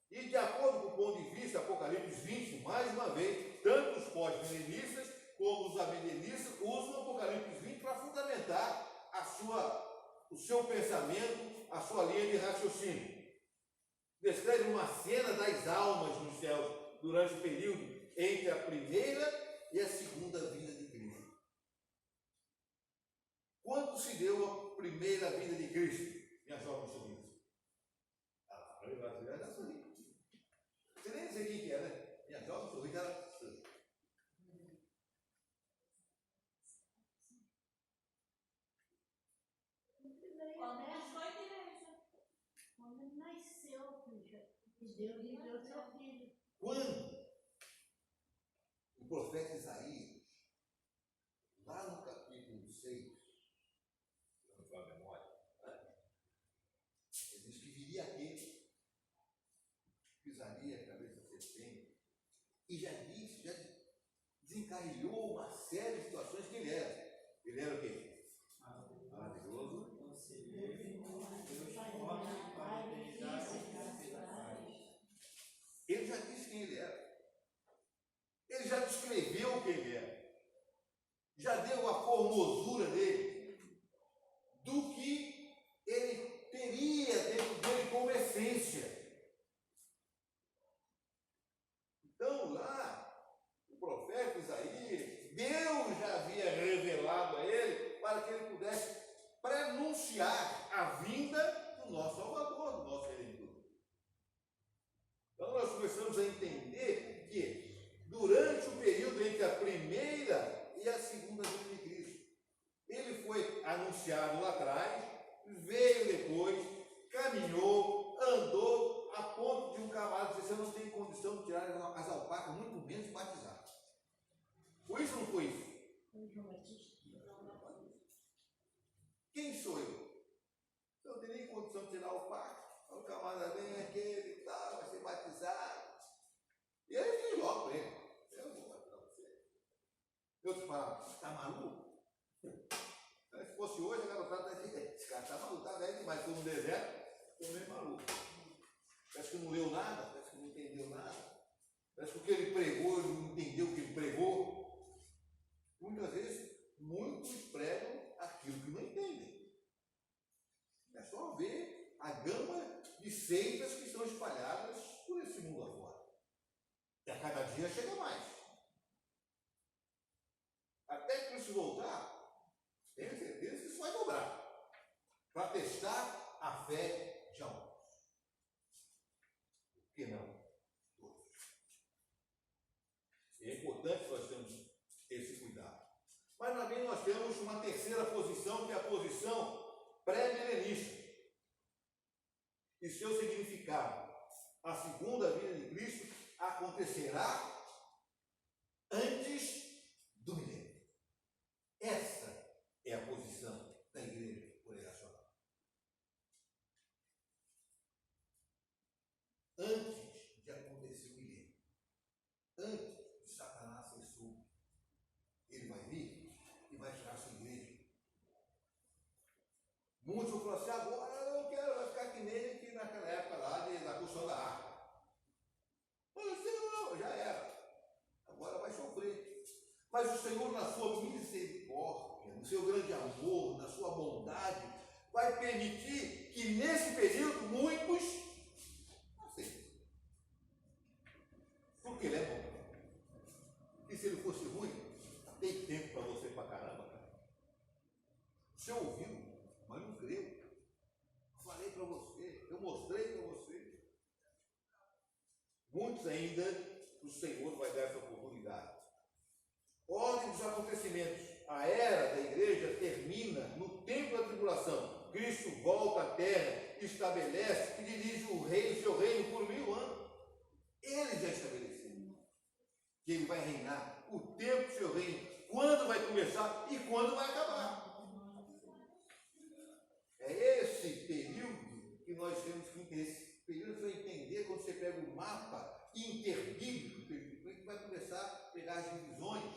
E de acordo com o ponto de vista Apocalipse 20, mais uma vez, tanto os pós-milenistas como os amilenistas usam o Apocalipse 20 para fundamentar o seu pensamento, a sua linha de raciocínio. Descreve uma cena das almas nos céus durante o período entre a primeira e a segunda vinda de Cristo. Quando se deu a primeira vinda de Cristo? Minha jovem sorriso. Para o brasileiro era sorriso. Você nem sei quem que é, né? Minha jovem sorriso era. Quando ele nasceu, que Deus enviou seu filho. Quando o profeta Isaías, lá no capítulo 6, não me fala a memória, ele diz que viria aquele que pisaria a cabeça de serpente, e já disse, já desencarrilhou uma série de situações que ele era. Ele era o quê? Maravilhoso. Ele já disse quem ele era. Ele já descreveu quem ele era. Já deu a formosura dele. Do que ele teria dentro dele como essência. Então lá, o profeta Isaías, Deus já havia revelado a ele para que ele pudesse prenunciar a vinda do nosso Salvador, do nosso Redentor. Então nós começamos a entender que durante o período entre a primeira e a segunda vinda de Cristo, ele foi anunciado lá atrás, veio depois, caminhou, andou a ponto de um camarada dizer: eu não tenho condição de tirar as alpacas, muito menos batizar. Foi isso ou não foi isso? Quem sou eu? Eu não tenho nem condição de tirar o pacto. O camarada vem aquele e tal, vai ser batizado. E aí eu fiquei logo para ele: eu vou batizar você. Eu te falo: está maluco? Se fosse hoje, a garotada vai dizer: esse cara está maluco, está velho demais. Estou no deserto, estou meio maluco. Parece que não leu nada, parece que não entendeu nada. Parece que o que ele pregou, ele não entendeu o que ele pregou. Muitas vezes, muitos pregam aquilo que não entendem. É só ver a gama de seitas que estão espalhadas por esse mundo afora. E a cada dia chega mais. Até que Cristo voltar, tenho certeza que isso vai dobrar. Para testar a fé de alguns. Por que não? Todos. É importante nós termos esse cuidado. Mas também nós temos uma terceira posição, que é a posição pré-milenista. E seu significado. A segunda vinda de Cristo acontecerá antes do milênio. Essa é a posição da igreja congregacional. Antes de acontecer o milênio, antes de Satanás ser solto, ele vai vir e vai tirar a sua igreja. Muitos vão falar assim, agora eu não quero, vai ficar que nem que naquela época lá da construção da arca. Mas não, já era. Agora vai sofrer. Mas o Senhor, na sua misericórdia, no seu grande amor, na sua bondade, vai permitir que nesse período muitos aceitem. Porque ele é bom. E se ele fosse ruim, tem tempo para você pra caramba, cara. Você ouviu, mas não creu. Eu falei para você, eu mostrei para você. Muitos ainda, o Senhor vai dar essa oportunidade. Ordem dos acontecimentos. A era da igreja termina no tempo da tribulação. Cristo volta à terra, estabelece e dirige o seu reino por 1000 anos. Ele já estabeleceu que ele vai reinar, o tempo do seu reino, quando vai começar e quando vai acabar. É esse período que nós temos que entender. Esse período você vai entender quando você pega o mapa interbíblico, que vai começar a pegar as divisões.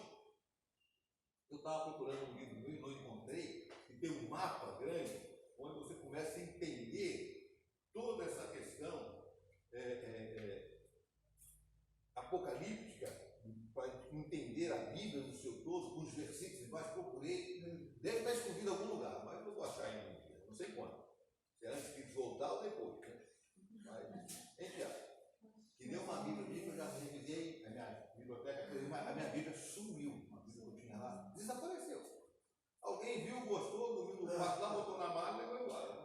Eu estava procurando um livro meu e não encontrei, e tem um mapa grande, onde você começa a entender toda essa questão apocalíptica, para entender a Bíblia no seu todo, com os versículos embaixo. Procurei, deve estar escondido em algum lugar, mas eu vou achar ainda, não sei quando. Se é antes de voltar ou depois, né? Mas, enfim, que nem uma Bíblia que eu já revisei, a minha biblioteca, a minha Bíblia sumiu, uma Bíblia que eu tinha lá, desapareceu. Alguém viu, gostou, dormiu no quarto lá, botou na mala e levou embora.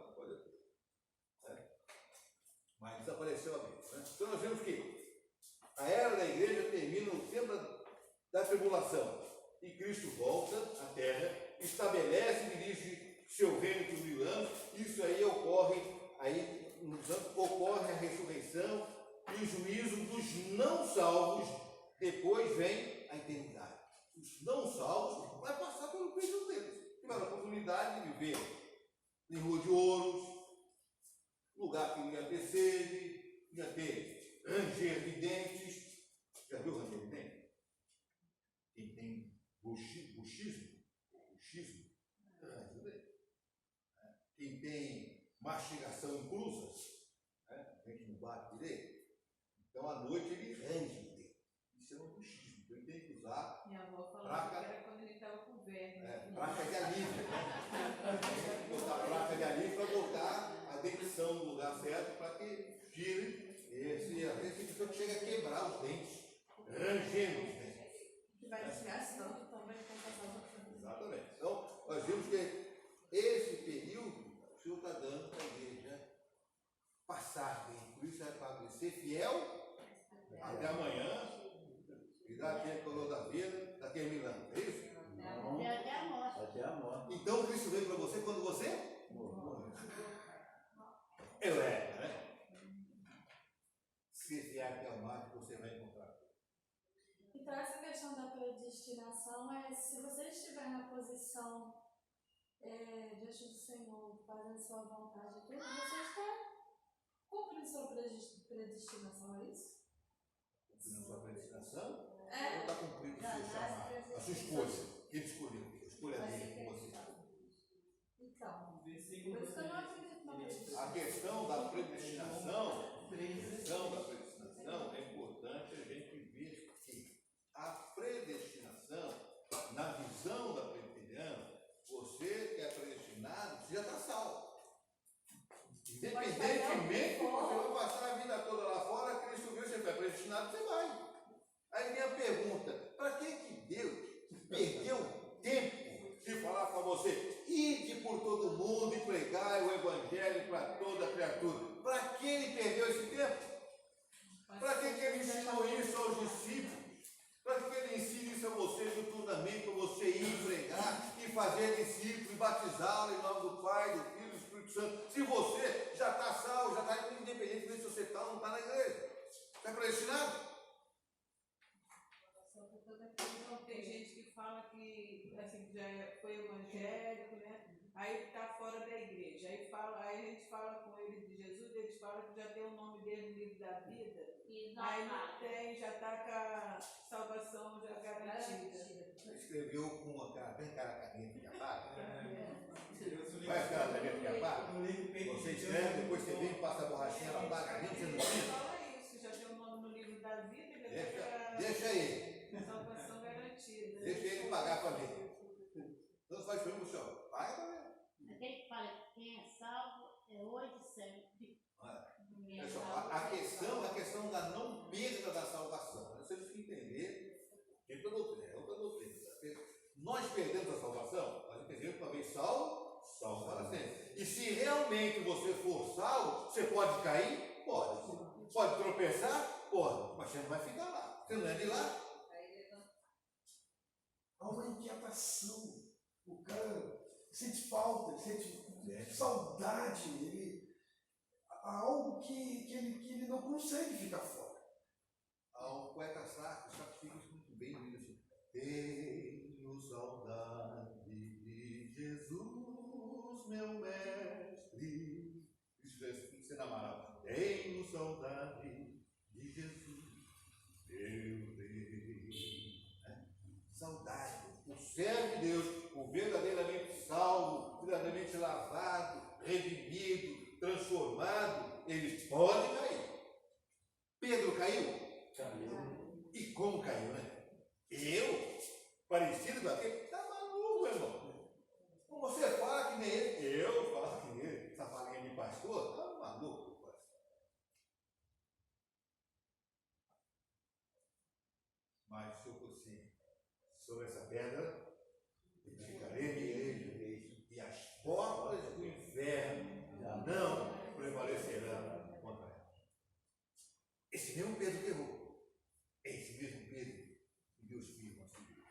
Mas desapareceu a Bíblia. Né? Então nós vemos que a era da igreja termina no tempo da tribulação. E Cristo volta à terra, estabelece e dirige seu reino por 1000 anos. Isso aí ocorre a ressurreição e o juízo dos não salvos. Depois vem a eternidade. Os não salvos vai passar pelo período deles. Tiveram a oportunidade de viver em Rua de Ouros, lugar que não ia ter sede, ia ter ranger de dentes. Já viu ranger de dentes? Quem tem buchismo, quem tem mastigação em cruzas, né? A gente não bate direito. Então à noite ele range de dentes. Isso é um buchismo. Então ele tem que usar. Minha avó falava que era quando ele estava com verme. Placa de alívio, né? Tem que botar placa de alívio para botar a dentição no lugar certo para que tire esse. Às vezes a pessoa chega a quebrar os dentes, rangendo os dentes. Que vai desgastando também com a. Exatamente. Então, nós vimos que esse período o Senhor está dando para a igreja passar bem. Por isso é para ser fiel até amanhã e dar aquele color da vida, está terminando. É isso? Até a morte. Até a morte. Então Cristo veio para você quando você morreu. Né? Se vier até o mar, você vai encontrar. Então, essa questão da predestinação é se você estiver na posição diante do Senhor, fazendo sua vontade, tudo, você está cumprindo sua predestinação, é isso? Cumprindo a sua predestinação? Ou É. está cumprindo o seu chamado? A sua escolha. Ele escolheu. A escolha dele com você. Então, por isso Versículo que eu não acredito na predestinação. A questão da predestinação é importante a gente ver que a predestinação, na visão da presbiteriana, você que é predestinado, você já está salvo. Independentemente que você vai passar a vida toda lá fora, Cristo viu, você foi predestinado, você vai. Aí vem a pergunta, para que Deus perdeu tempo de falar para você, ide por todo mundo e pregai o evangelho para toda criatura? Para que ele perdeu esse tempo? Para que ele ensinou isso aos discípulos? Para que ele ensine isso a vocês futuramente, para você ir pregar e fazer discípulos e batizá-lo em nome do Pai, do Filho e do Espírito Santo? Se você já está salvo, já está independente se você está ou não está na igreja. Está predestinado? Então, tem gente que fala que assim, foi evangélico, né? Aí está fora da igreja. Aí a gente fala com ele de Jesus, eles falam que já tem o nome dele no livro da vida. E Aí não não tem, já está com a salvação já garantida. Escreveu com aquela bem cara caneta que apaga. Vai Vai aquela caneta que apaga? No livro Você escreve, depois você vem, passa a borrachinha, ela apaga, mesmo você não Ele tem. fala isso, já tem o nome no livro da vida, ele já tem Deixa ele. a salvação garantida. Deixa ele pagar para mim. Então você vai escrever no chão. Paga para mim. Aquele que fala que quem é salvo é hoje e sempre. Pessoal, a questão da não perda da salvação. Você tem que entender que é outra doutrina. Nós perdemos a salvação, nós entendemos talvez salvo para sempre. E se realmente você for salvo, você pode cair? Pode. Pode tropeçar? Pode. Mas você não vai ficar lá. Você não é de lá? Há uma inquietação. O cara sente falta, sente saudade. Há algo que ele não consegue ficar fora. Há um poeta sacro que fica muito bem, diz assim: tenho saudade de Jesus, meu mestre. Isso tem que ser na Amaral. Tenho saudade de Jesus, meu Deus. Saudade. O servo de Deus, o verdadeiramente salvo, verdadeiramente lavado, redimido, transformado, eles podem cair. Pedro caiu? E como caiu, né? Eu, parecido com aquele, tá maluco, irmão. Como você fala que nem ele, eu falo que nem ele, essa falinha de pastor, tá maluco, pastor. Mas se eu fosse sobre essa pedra, edificarei minha igreja, e as portas do inferno não prevalecerão contra ela. Esse mesmo Pedro que errou. É esse mesmo Pedro que Deus firma a seguir.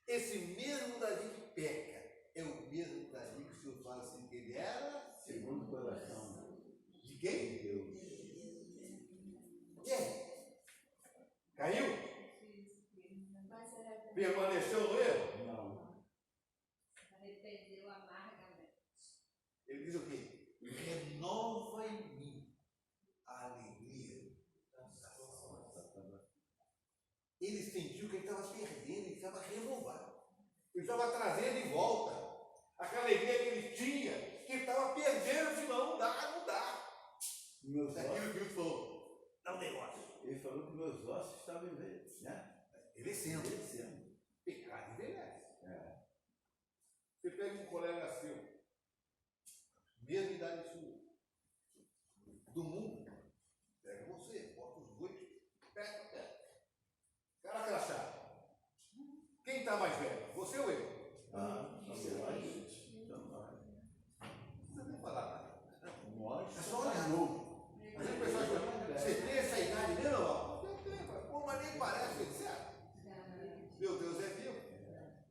Esse mesmo Davi que peca é o mesmo Davi que o Senhor fala assim que ele era segundo o coração de quem? de Deus. E aí? Caiu? Mas é Permaneceu no erro? Não. Arrependeu amargamente. Ele diz o quê? Renova em mim a alegria da salvação. Ele sentiu que ele estava perdendo, ele estava renovado. Ele estava trazendo de volta aquela alegria que ele tinha, que ele estava perdendo, senão não dá. Meus Daquilo ossos, que ele falou, dá um negócio. ele falou que meus ossos estavam Envelhecendo. envelhecendo. Pecado envelhece. É. Você pega um colega seu, mesma idade sua, do mundo, pega você, bota os dois, pega. Cara crachá. Quem está mais velho? Você ou eu? Você vai, gente. Então vai. Não precisa nem falar nada. Nós É só olhar novo. Às vezes o pessoal fala, você tem essa idade mesmo? Eu tenho, pô, mas nem parece, certo? Meu Deus é vivo.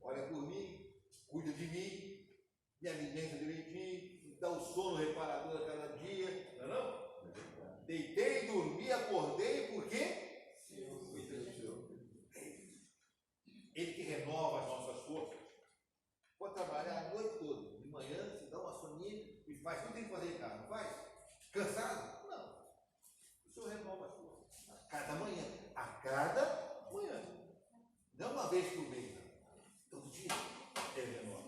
Olha por mim, cuida de mim, me alimenta direitinho, me dá o sono reparador a cada dia, não é não? Deitei, dormi, acordei, por quê? Ele que renova as nossas forças. Pode trabalhar a noite toda, de manhã você dá uma soninha e faz tudo que tem que fazer em casa, não faz? Cansado? Não. O Senhor renova as forças. A cada manhã. Não uma vez por mês, não. Todo dia ele renova.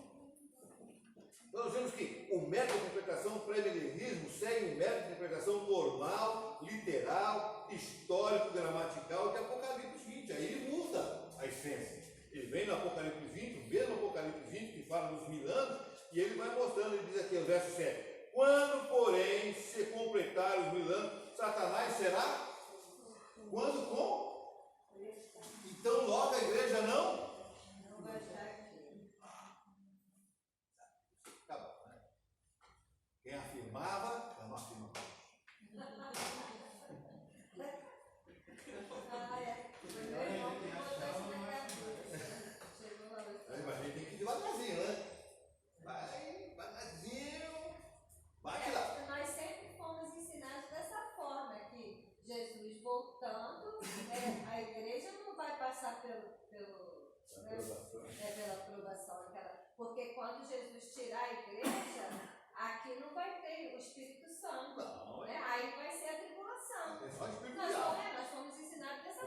Então nós vemos que o método de interpretação pré-milenismo segue um método de interpretação normal, literal, histórico, gramatical de Apocalipse 20. Aí ele muda a essência. Ele vem no Apocalipse 20, o mesmo Apocalipse 20 que fala dos 1000 anos, e ele vai mostrando, ele diz aqui no verso 7. Quando, porém, se completar os 1000 anos, Satanás será? Quando? Com? Então logo a igreja não? Não vai estar aqui. Tá bom, né? Quem afirmava, não afirma mais. Mas a gente tem que ir devagarzinho, né? Vai, devagarzinho. Bate lá. Nós sempre fomos ensinados dessa forma, que Jesus voltou.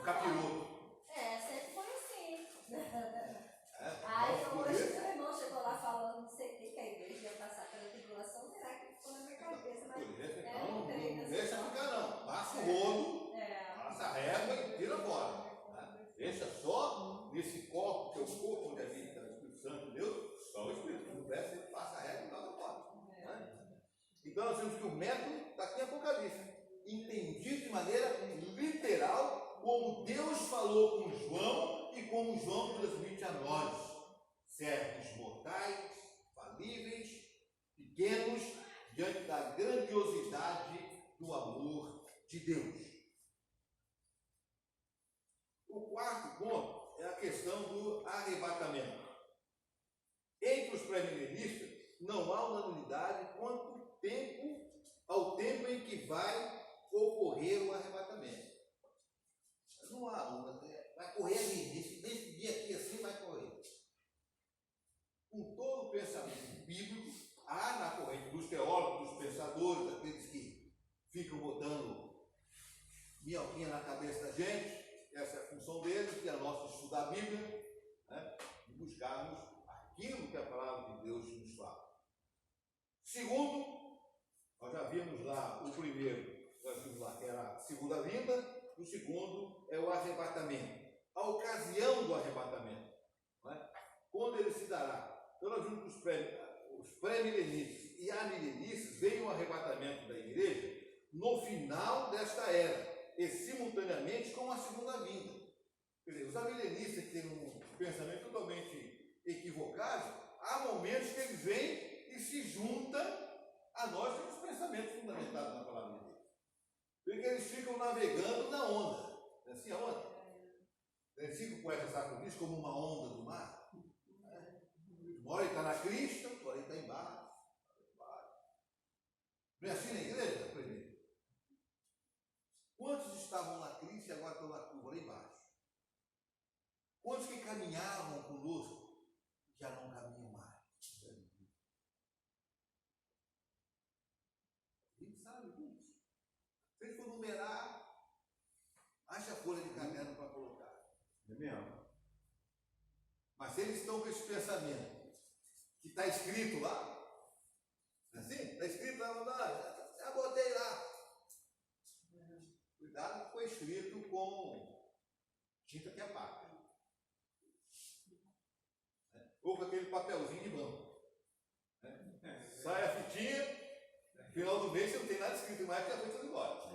capiroto. Sempre foi assim. Aí Hoje meu irmão chegou lá falando não sei o que a igreja ia passar pela tribulação, será que ficou na minha cabeça? Mas não deixa ficar não. Passa o rolo, passa a régua e tira fora. Deixa só nesse corpo, que é o corpo onde a gente está, o Espírito Santo de Deus, só o Espírito. Não desce, ele passa a régua e joga fora. Então nós vemos que o método está aqui em Apocalipse. Entendido de maneira literal, como Deus falou com João e como João transmite a nós, servos mortais, falíveis, pequenos, diante da grandiosidade do amor de Deus. O quarto ponto é a questão do arrebatamento. Entre os pré-milenistas, não há unanimidade quanto ao tempo em que vai ocorrer o arrebatamento. Não há vai correr ali, nesse dia aqui assim vai correr. Com todo o pensamento bíblico, há na corrente dos teólogos, dos pensadores, aqueles que ficam botando minhoquinha na cabeça da gente, essa é a função deles, e a nossa estudar a Bíblia, e buscarmos aquilo que a palavra de Deus nos fala. Segundo, nós já vimos lá o primeiro, nós vimos lá que era a segunda vinda, o segundo é o arrebatamento. A ocasião do arrebatamento, quando ele se dará. Então nós vimos que os pré-milenistas e amilenistas veem o arrebatamento da igreja no final desta era, e simultaneamente com a segunda vinda. Quer dizer, os amilenistas que têm um pensamento totalmente equivocado, há momentos que eles vêm e se juntam a nós, temos pensamento fundamentado na palavra de Deus. Porque eles ficam navegando na onda. É assim a onda? Eles ficam com essa sacolinha como uma onda do mar. Uma hora ele está na crista, outra hora ele está embaixo. Não é assim na igreja? Aprender. Quantos estavam na crista e agora estão na curva lá embaixo? Quantos que caminhavam conosco já não caminham mais? A gente sabe disso. Se a gente for numerar, acha a folha de caderno para colocar. É mesmo? Mas se eles estão com esse pensamento, que está escrito lá, assim? Está escrito lá, já botei lá. Cuidado que foi escrito com tinta que apaga. Ou com aquele papelzinho de banco. Sai a fitinha, no final do mês você não tem nada escrito mais, que já foi tudo embora.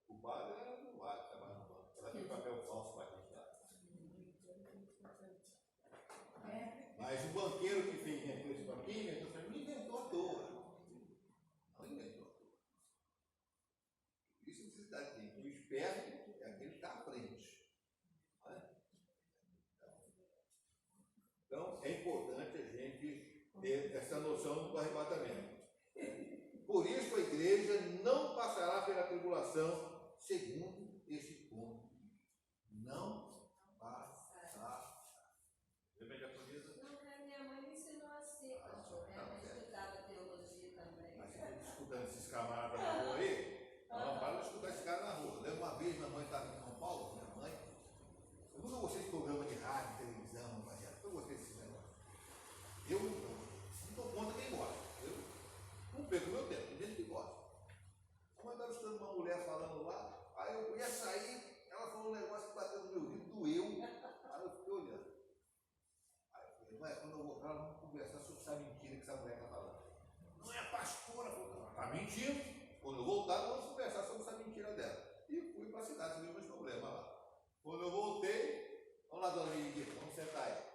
O padre não vale trabalhar no banco. Ela tem papel falso para acreditar. Mas o banqueiro que inventou isso aqui, não inventou à toa. Não inventou à toa. Isso você está aqui. O esperto é aquele que está à frente. Então, é importante a gente ter essa noção do arrebatamento. Por isso, a igreja não passará pela tribulação, segundo este ponto. Não passará. Depende da polícia. Minha mãe me ensinou assim, pastor. Ela estudava teologia também. Mas você está escutando esses camaradas na rua aí? Não, para de escutar esse cara na rua. Lembra uma vez, minha mãe estava em São Paulo, minha mãe. Eu nunca gostei de programa de rádio, televisão, rapaziada. Eu gostei desse negócio. Eu não dou conta quem gosta. Eu não perco meu tempo, tem gente que gosta. Como eu estava escutando uma mulher falando lá, aí eu ia sair, ela falou um negócio que bateu no meu ouvido, doeu. Aí eu fiquei olhando. Aí eu falei, ué, quando eu voltar, vamos conversar sobre essa mentira que essa mulher está falando. Não é a pastora, ela está mentindo. Quando eu voltar, vamos conversar sobre essa mentira dela. E fui para a cidade, tive meus problemas lá. Quando eu voltei, vamos lá, dona Miriam, vamos sentar aí.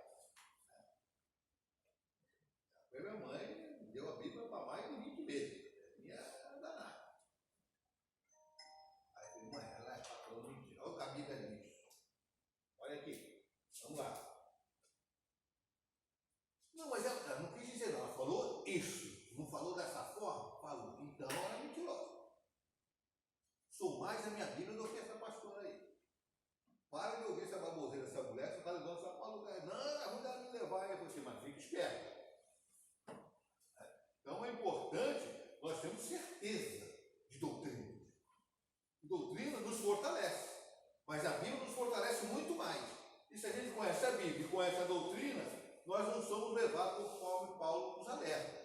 Minha mãe deu a Bíblia para mais de 20 vezes. Minha danada. Aí eu falei, mãe, ela está falando mentira. Olha o que a Bíblia diz. Olha aqui, vamos lá. Não, mas ela não quis dizer não, ela falou isso. Não falou dessa forma? Falou. Então ela é mentirosa. Sou mais a minha Bíblia do que essa pastora aí. Para de ouvir essa baboseira dessa mulher, você está levando com essa doutrina, nós não somos levados conforme Paulo nos alerta.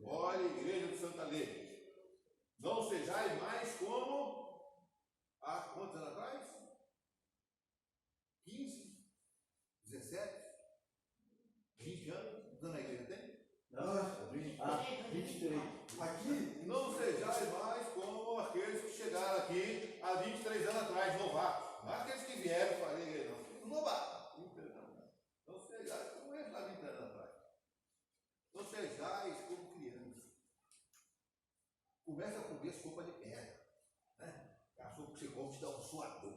Olha, igreja de Santa Lê, não sejais mais como há quantos anos atrás? 15, 17, 20 anos? Quantos anos a igreja tem? Não, 23. Aqui, Não sejais mais como aqueles que chegaram aqui há 23 anos atrás, novatos. Não é aqueles que vieram para a igreja, não. Novatos. 23 anos atrás. Não sejais como eles lá 20 anos atrás. Não sejais como crianças. Começa a comer sopa de pedra. Né? A sopa que você come te dá um suador.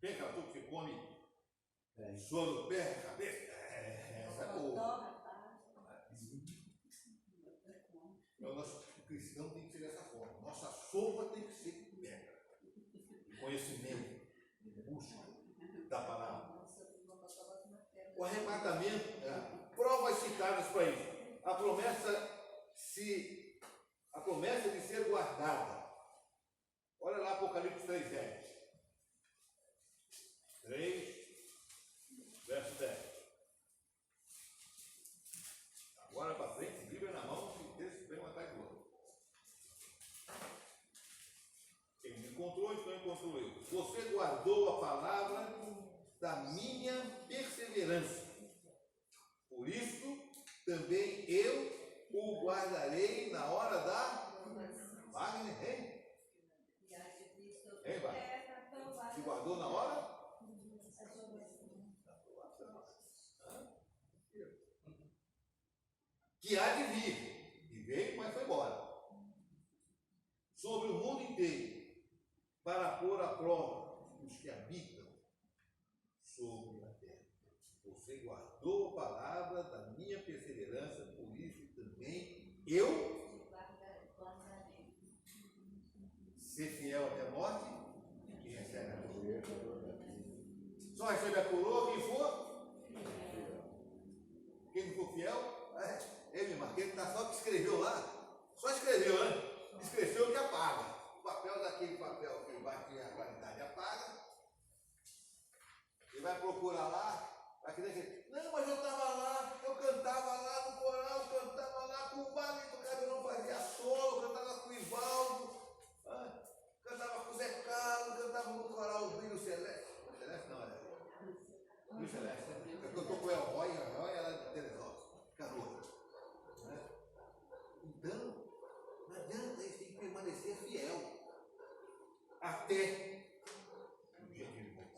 Tem aquela sopa que você come suor no pé, cabeça? Essa é boa. Então, o cristão tem que ser dessa forma. Nossa sopa tem que ser de pedra. Conhecimento, busca da palavra. O arrebatamento, provas citadas para isso. A promessa de ser guardada. Olha lá Apocalipse 3:10. 3, verso 10. Agora para frente, Bíblia na mão, que o texto vem um atrás do outro. Quem me encontrou, então encontrou eu. Você guardou a palavra da minha perseverança. Por isso, também eu o guardarei na hora da Wagner, hein? Hein, Wagner? Se guardou na hora? Que há de vir, e veio, mas foi embora, sobre o mundo inteiro, para pôr à prova os que habitam sobre a terra. Você guardou a palavra da minha perseverança, por isso também eu ser fiel até a morte. Quem recebe a coroa? Só recebe a coroa quem for? Quem não for fiel? Ele marquei, tá só que escreveu lá, só escreveu, né? Escreveu que apaga. O papel daquele papel que bate a qualidade apaga. Ele vai procurar lá, vai querer dizer, não, mas eu estava lá, eu cantava lá no coral, cantava lá com o Wagner do Cabelão, fazia solo, cantava com o Ivaldo, cantava com o Zé Carlos, cantava no coral o Brilho Celeste. O Celeste não, é Brilho Celeste, né? Eu cantou com o El Roy era de Teresópolis, Canoa. Então, não adianta, eles têm que permanecer fiel até o dia de irmãos.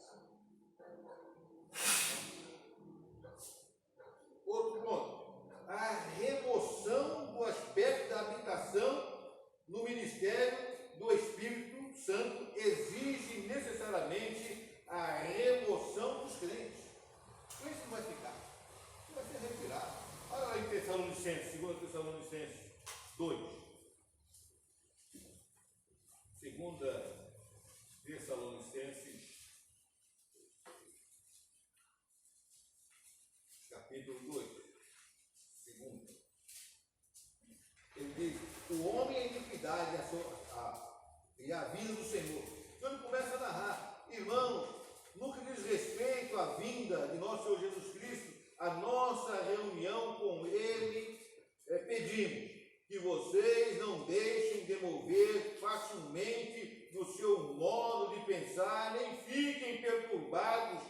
Outro ponto, a remoção do aspecto da habitação no ministério do Espírito Santo exige necessariamente a remoção dos crentes. Por isso vai ficar, vai ser retirado. Olha lá em Tessalonicenses, 2 Tessalonicenses 2. 2 Tessalonicenses, capítulo 2. 2. Ele diz: o homem é iniquidade e a vinda do Senhor. Então ele começa a narrar: irmãos, no que diz respeito à vinda de nosso Senhor Jesus Cristo, a nossa reunião com Ele, pedimos que vocês não deixem de mover facilmente no seu modo de pensar, nem fiquem perturbados,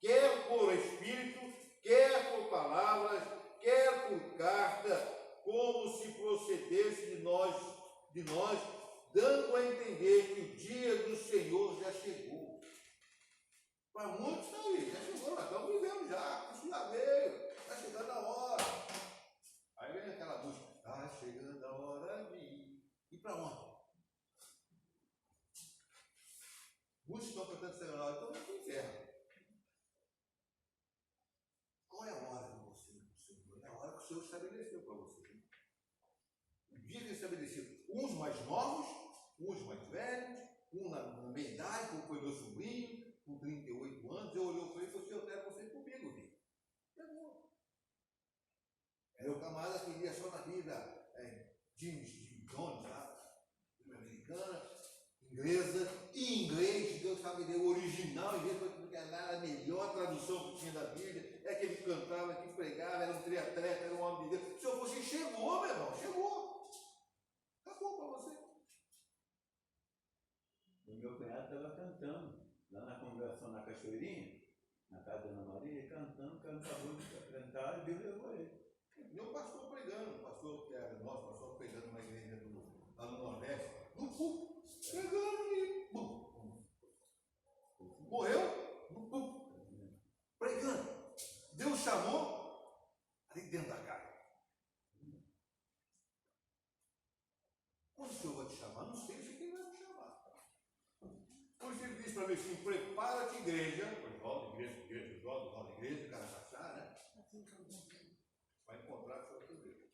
quer por espírito, quer por palavras, quer por carta, como se procedesse de nós, dando a entender que o dia do Senhor já chegou. Para muitos está aí, já chegou, nós estamos vivendo já, isso já veio, está chegando a hora. Aí vem aquela música, está chegando a hora de ir. E para onde? Muitos estão cantando essa hora, então vai para o inferno. Qual é a hora de você ir para o Senhor? É a hora que o Senhor estabeleceu para você. O dia que ele estabeleceu, uns mais novos, uns mais velhos, um na meia idade, como foi meu sobrinho, com 38 anos, eu olhei para ele e falei: eu quero você comigo, filho. Era o camarada que lia só na Bíblia, James Jones, Bíblia americana, inglesa, e em inglês, Deus sabe ler o original, em vez de lá era a melhor tradução que tinha da Bíblia, é que ele cantava, que pregava, era um triatleta, era um homem de Deus. Se eu fosse, chegou, meu irmão, chegou. Acabou para você. O meu cunhado estava cantando lá na congregação na Cachoeirinha, na casa da Ana Maria, cantando, acabou de cantar, e Deus levou ele. Meu pastor pregando, o pastor que era nosso pastor pregando uma igreja lá no Nordeste, no culto, pregando e morreu, pregando. Deus chamou ali dentro da casa. Quando o Senhor vai te chamar, não sei se quem vai te chamar. Por isso ele diz para mim assim: prepara-te, igreja, volta, igreja, Caracachá, né? Vai encontrar com o seu Deus.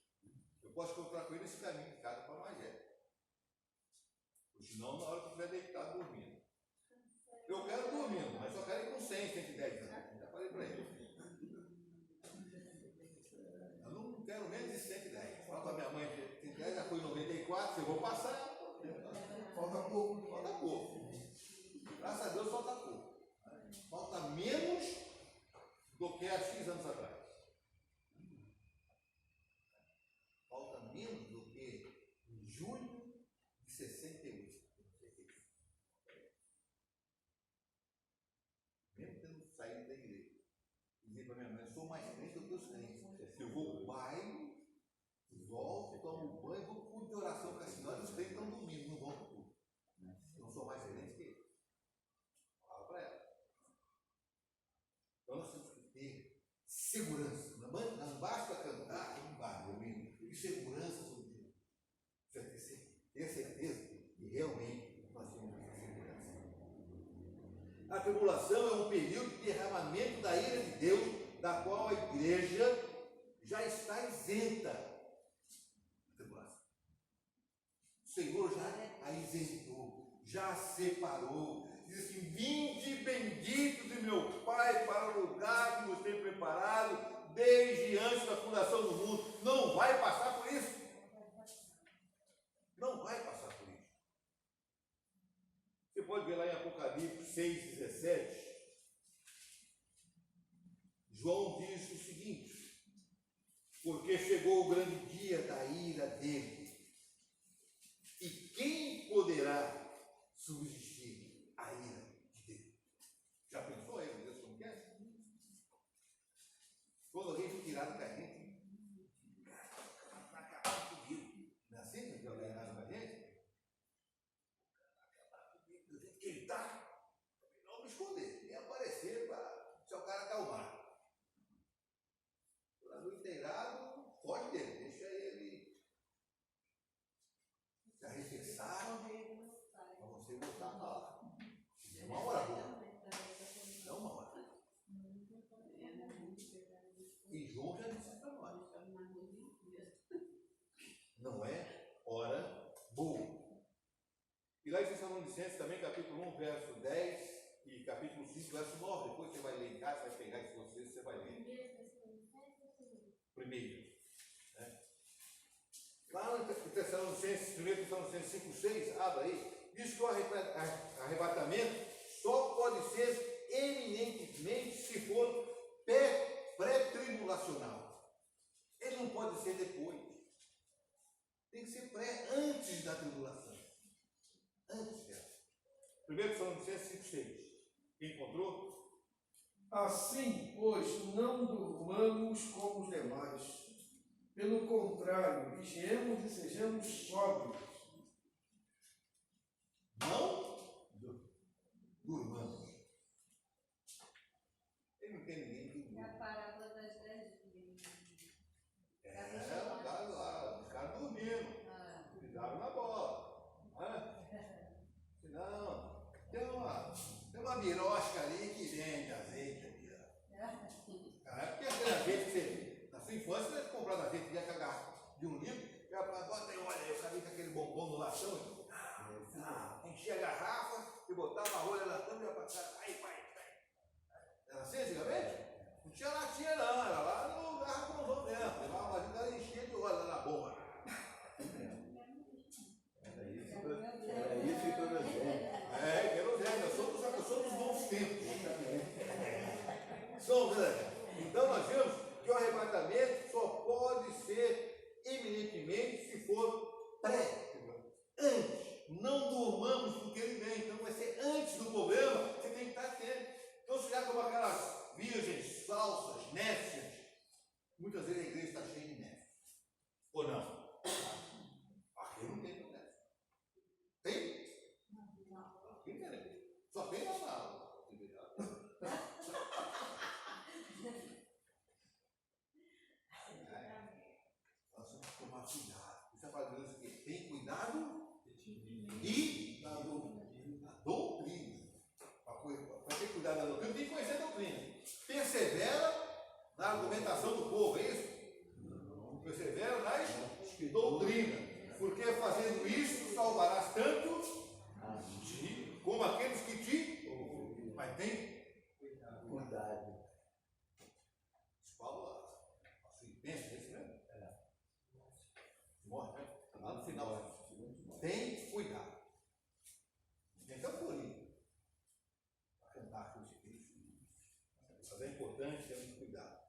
Eu posso encontrar com ele nesse caminho de casa para Magé. Ou senão, na hora que estiver deitado dormindo. Eu quero dormindo, mas só quero ir com 100, 110 anos. Já falei para ele. Eu não quero menos de 110. Fala para minha mãe, 110 já foi 94, eu vou passar. Falta pouco. Falta pouco. Graças a Deus falta pouco. Falta menos do que há X anos atrás. Falta menos do que em julho de 68. Mesmo tendo saído da igreja. Dizia para minha mãe: eu sou mais crente do que os crentes. Eu vou ao baile, volto, tomo banho, vou para o culto de oração com a senhora, os crentes estão dormindo, não vão para o culto. Eu sou mais crente que ele. Fala para ela. Então nós temos que ter segurança. Não basta cantar, não basta, e segurança sobre Deus. Precisa ter certeza que realmente nós temos essa segurança. A tribulação é um período de derramamento da ira de Deus, da qual a igreja já está isenta. A tribulação. O Senhor já a isentou, já a separou. Diz assim: vinde bendito de meu Pai para o lugar que vos tem preparado desde antes da fundação do mundo. Não vai passar por isso. Não vai passar por isso. Você pode ver lá em Apocalipse 6,17. João diz o seguinte: porque chegou o grande dia da ira dele. E quem poderá subsistir à ira de Deus? Já pensou aí, Deus como quer? Quando alguém for tirado da gente, acabar comigo. Não é assim que alguém errado com a gente? Acabar comigo do jeito que ele está. Não me esconder, nem aparecer para se o cara acalmar. Lá no inteirado, foge dele, deixa ele se arrefeçar para você voltar a falar. É uma hora boa. É uma hora. E João já disse para nós: não é hora boa. E lá em Tessalonicenses também, capítulo 1, verso 10 e capítulo 5, verso 9. Depois você vai ler em casa, vai pegar isso você vai ler. Primeiro. Né? Lá em Tessalonicenses, 1 Tessalonicenses 5, 6, abre aí, diz que o arrebatamento só pode ser eminentemente se for pré-tribulacional. Ele não pode ser depois. Tem que ser antes da tribulação. Antes dela. 1 Tessalonicenses 5, 6. Quem encontrou? Assim, pois, não durmamos como os demais. Pelo contrário, vigiemos e sejamos sóbrios. Não durmamos. Ele não tem ninguém que durma. É a parábola das 10 dias. Ela tá lá, ficaram dormindo. Pisaram na bola. Não, tem uma birosca ali que vende azeite ali. É porque aquele azeite que você, na sua infância, você comprava azeite de cagar de 1 litro, bota aí, olha, eu sabia que aquele bombom no latão, enchia a garrafa e botava a rolha na tampa e ia passar. Aí, pai. Era assim antigamente? Não tinha latinha não, era lá no garrafãozão mesmo. Levava uma ajuda e enchia de óleo lá na bomba. Era isso que eu não sei. Querosene, eu sou dos bons tempos. Somos, né? Então nós vemos que o arrebatamento só pode ser eminentemente se for antes. Não durmamos porque ele vem. Então vai ser antes do problema, você tem que estar atento. Então se já como aquelas virgens falsas, nécias, muitas vezes a igreja está cheia de nécios. Ou não? Aqui não tem nécio. Tem? Aqui não tem. Só tem na sala. Nós temos que tomar cuidado. Você está fazendo o quê? Tem cuidado e na doutrina. Para ter cuidado da doutrina, tem que conhecer a doutrina. Persevera na argumentação do povo, é isso? Persevera nas doutrinas. Porque fazendo isso, salvarás tanto como aqueles que te. Mas tem Cuidado. Paulo, assim, pensa isso mesmo? Morre, né? Lá no final. Tem cuidado. Então, por isso. Para cantar com Cristo. Mas é importante termos cuidado.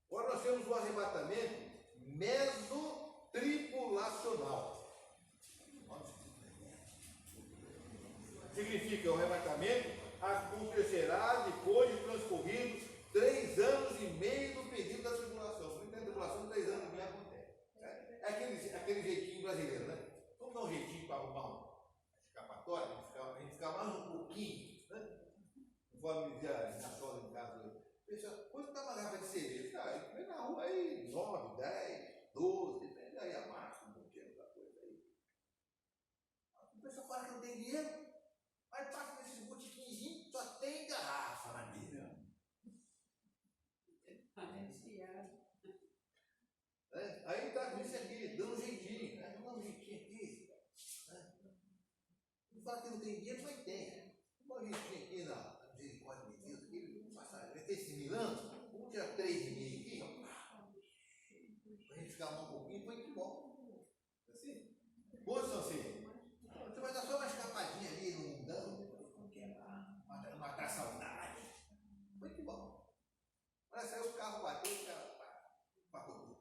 Agora nós temos o arrebatamento mesotripulacional. Significa o arrebatamento acontecerá depois de transcorrido 3 anos e meio do período da tribulação. Porque a tribulação, 3 anos e meio acontece. É aquele jeitinho brasileiro, né? Vamos dar um jeitinho para arrumar uma escapatória, a gente ficar mais um pouquinho, né? Conforme dizia na sola em casa, pessoal, quanto está uma garrafa de cerveja? Ah, vem na rua aí, 9, 10, 12, depende aí a marca, um pouquinho da coisa aí. O pessoal fala que não tem dinheiro. Aí passa nesses botiquinzinhos, só tem garrafa na mesa. Aí está com isso aqui, dando um jeitinho, né? Dá um jeitinho aqui. Não fala que não tem dinheiro, mas tem. Dá um jeitinho aqui na misericórdia de Deus, aqui, vai ter esse milano, vamos tirar 3,5 aqui, para a gente ficar um pouquinho, foi que bom. Assim? Bom, são assim. Você vai dar só uma escapadinha ali no mundão, matar a saudade. Foi que bom. Olha, saiu o carro, bateu, o cara pagou tudo.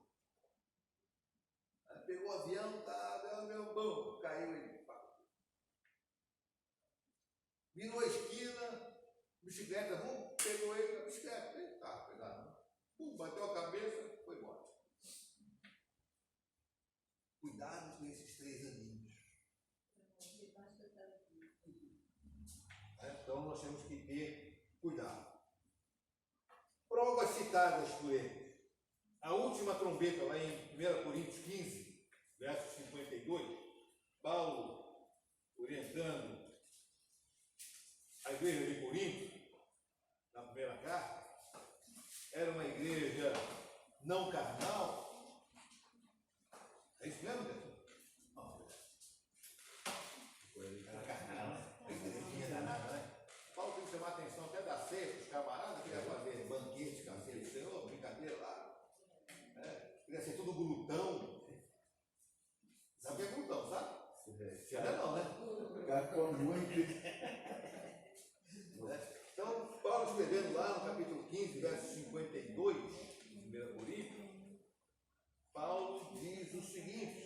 Pegou o avião, tá, meu bom, caiu ele, pagou tudo. Virou a esquina, bicicleta, pegou ele na bicicleta, ele tá pegado. Bateu a cabeça, foi embora. Cuidado com esses 3 aninhos. Então nós temos que ter cuidado. Provas citadas por ele. A última trombeta, lá em 1 Coríntios 15, verso 52, Paulo orientando a igreja de Corinto, na primeira carta, era uma igreja não carnal. É isso mesmo, Deus? Não, era carnal, né? A igrejinha danada, né? Paulo tem que chamar a atenção até da ceia, os camaradas queriam fazer banquete caseiro, Senhor, brincadeira lá. Queria ser tudo glutão. Sabe o que é glutão, sabe? Se ainda não, né? Ficou muito. Então, Paulo escrevendo lá no capítulo 15, verso 52, de 1 Coríntios, Paulo diz o seguinte: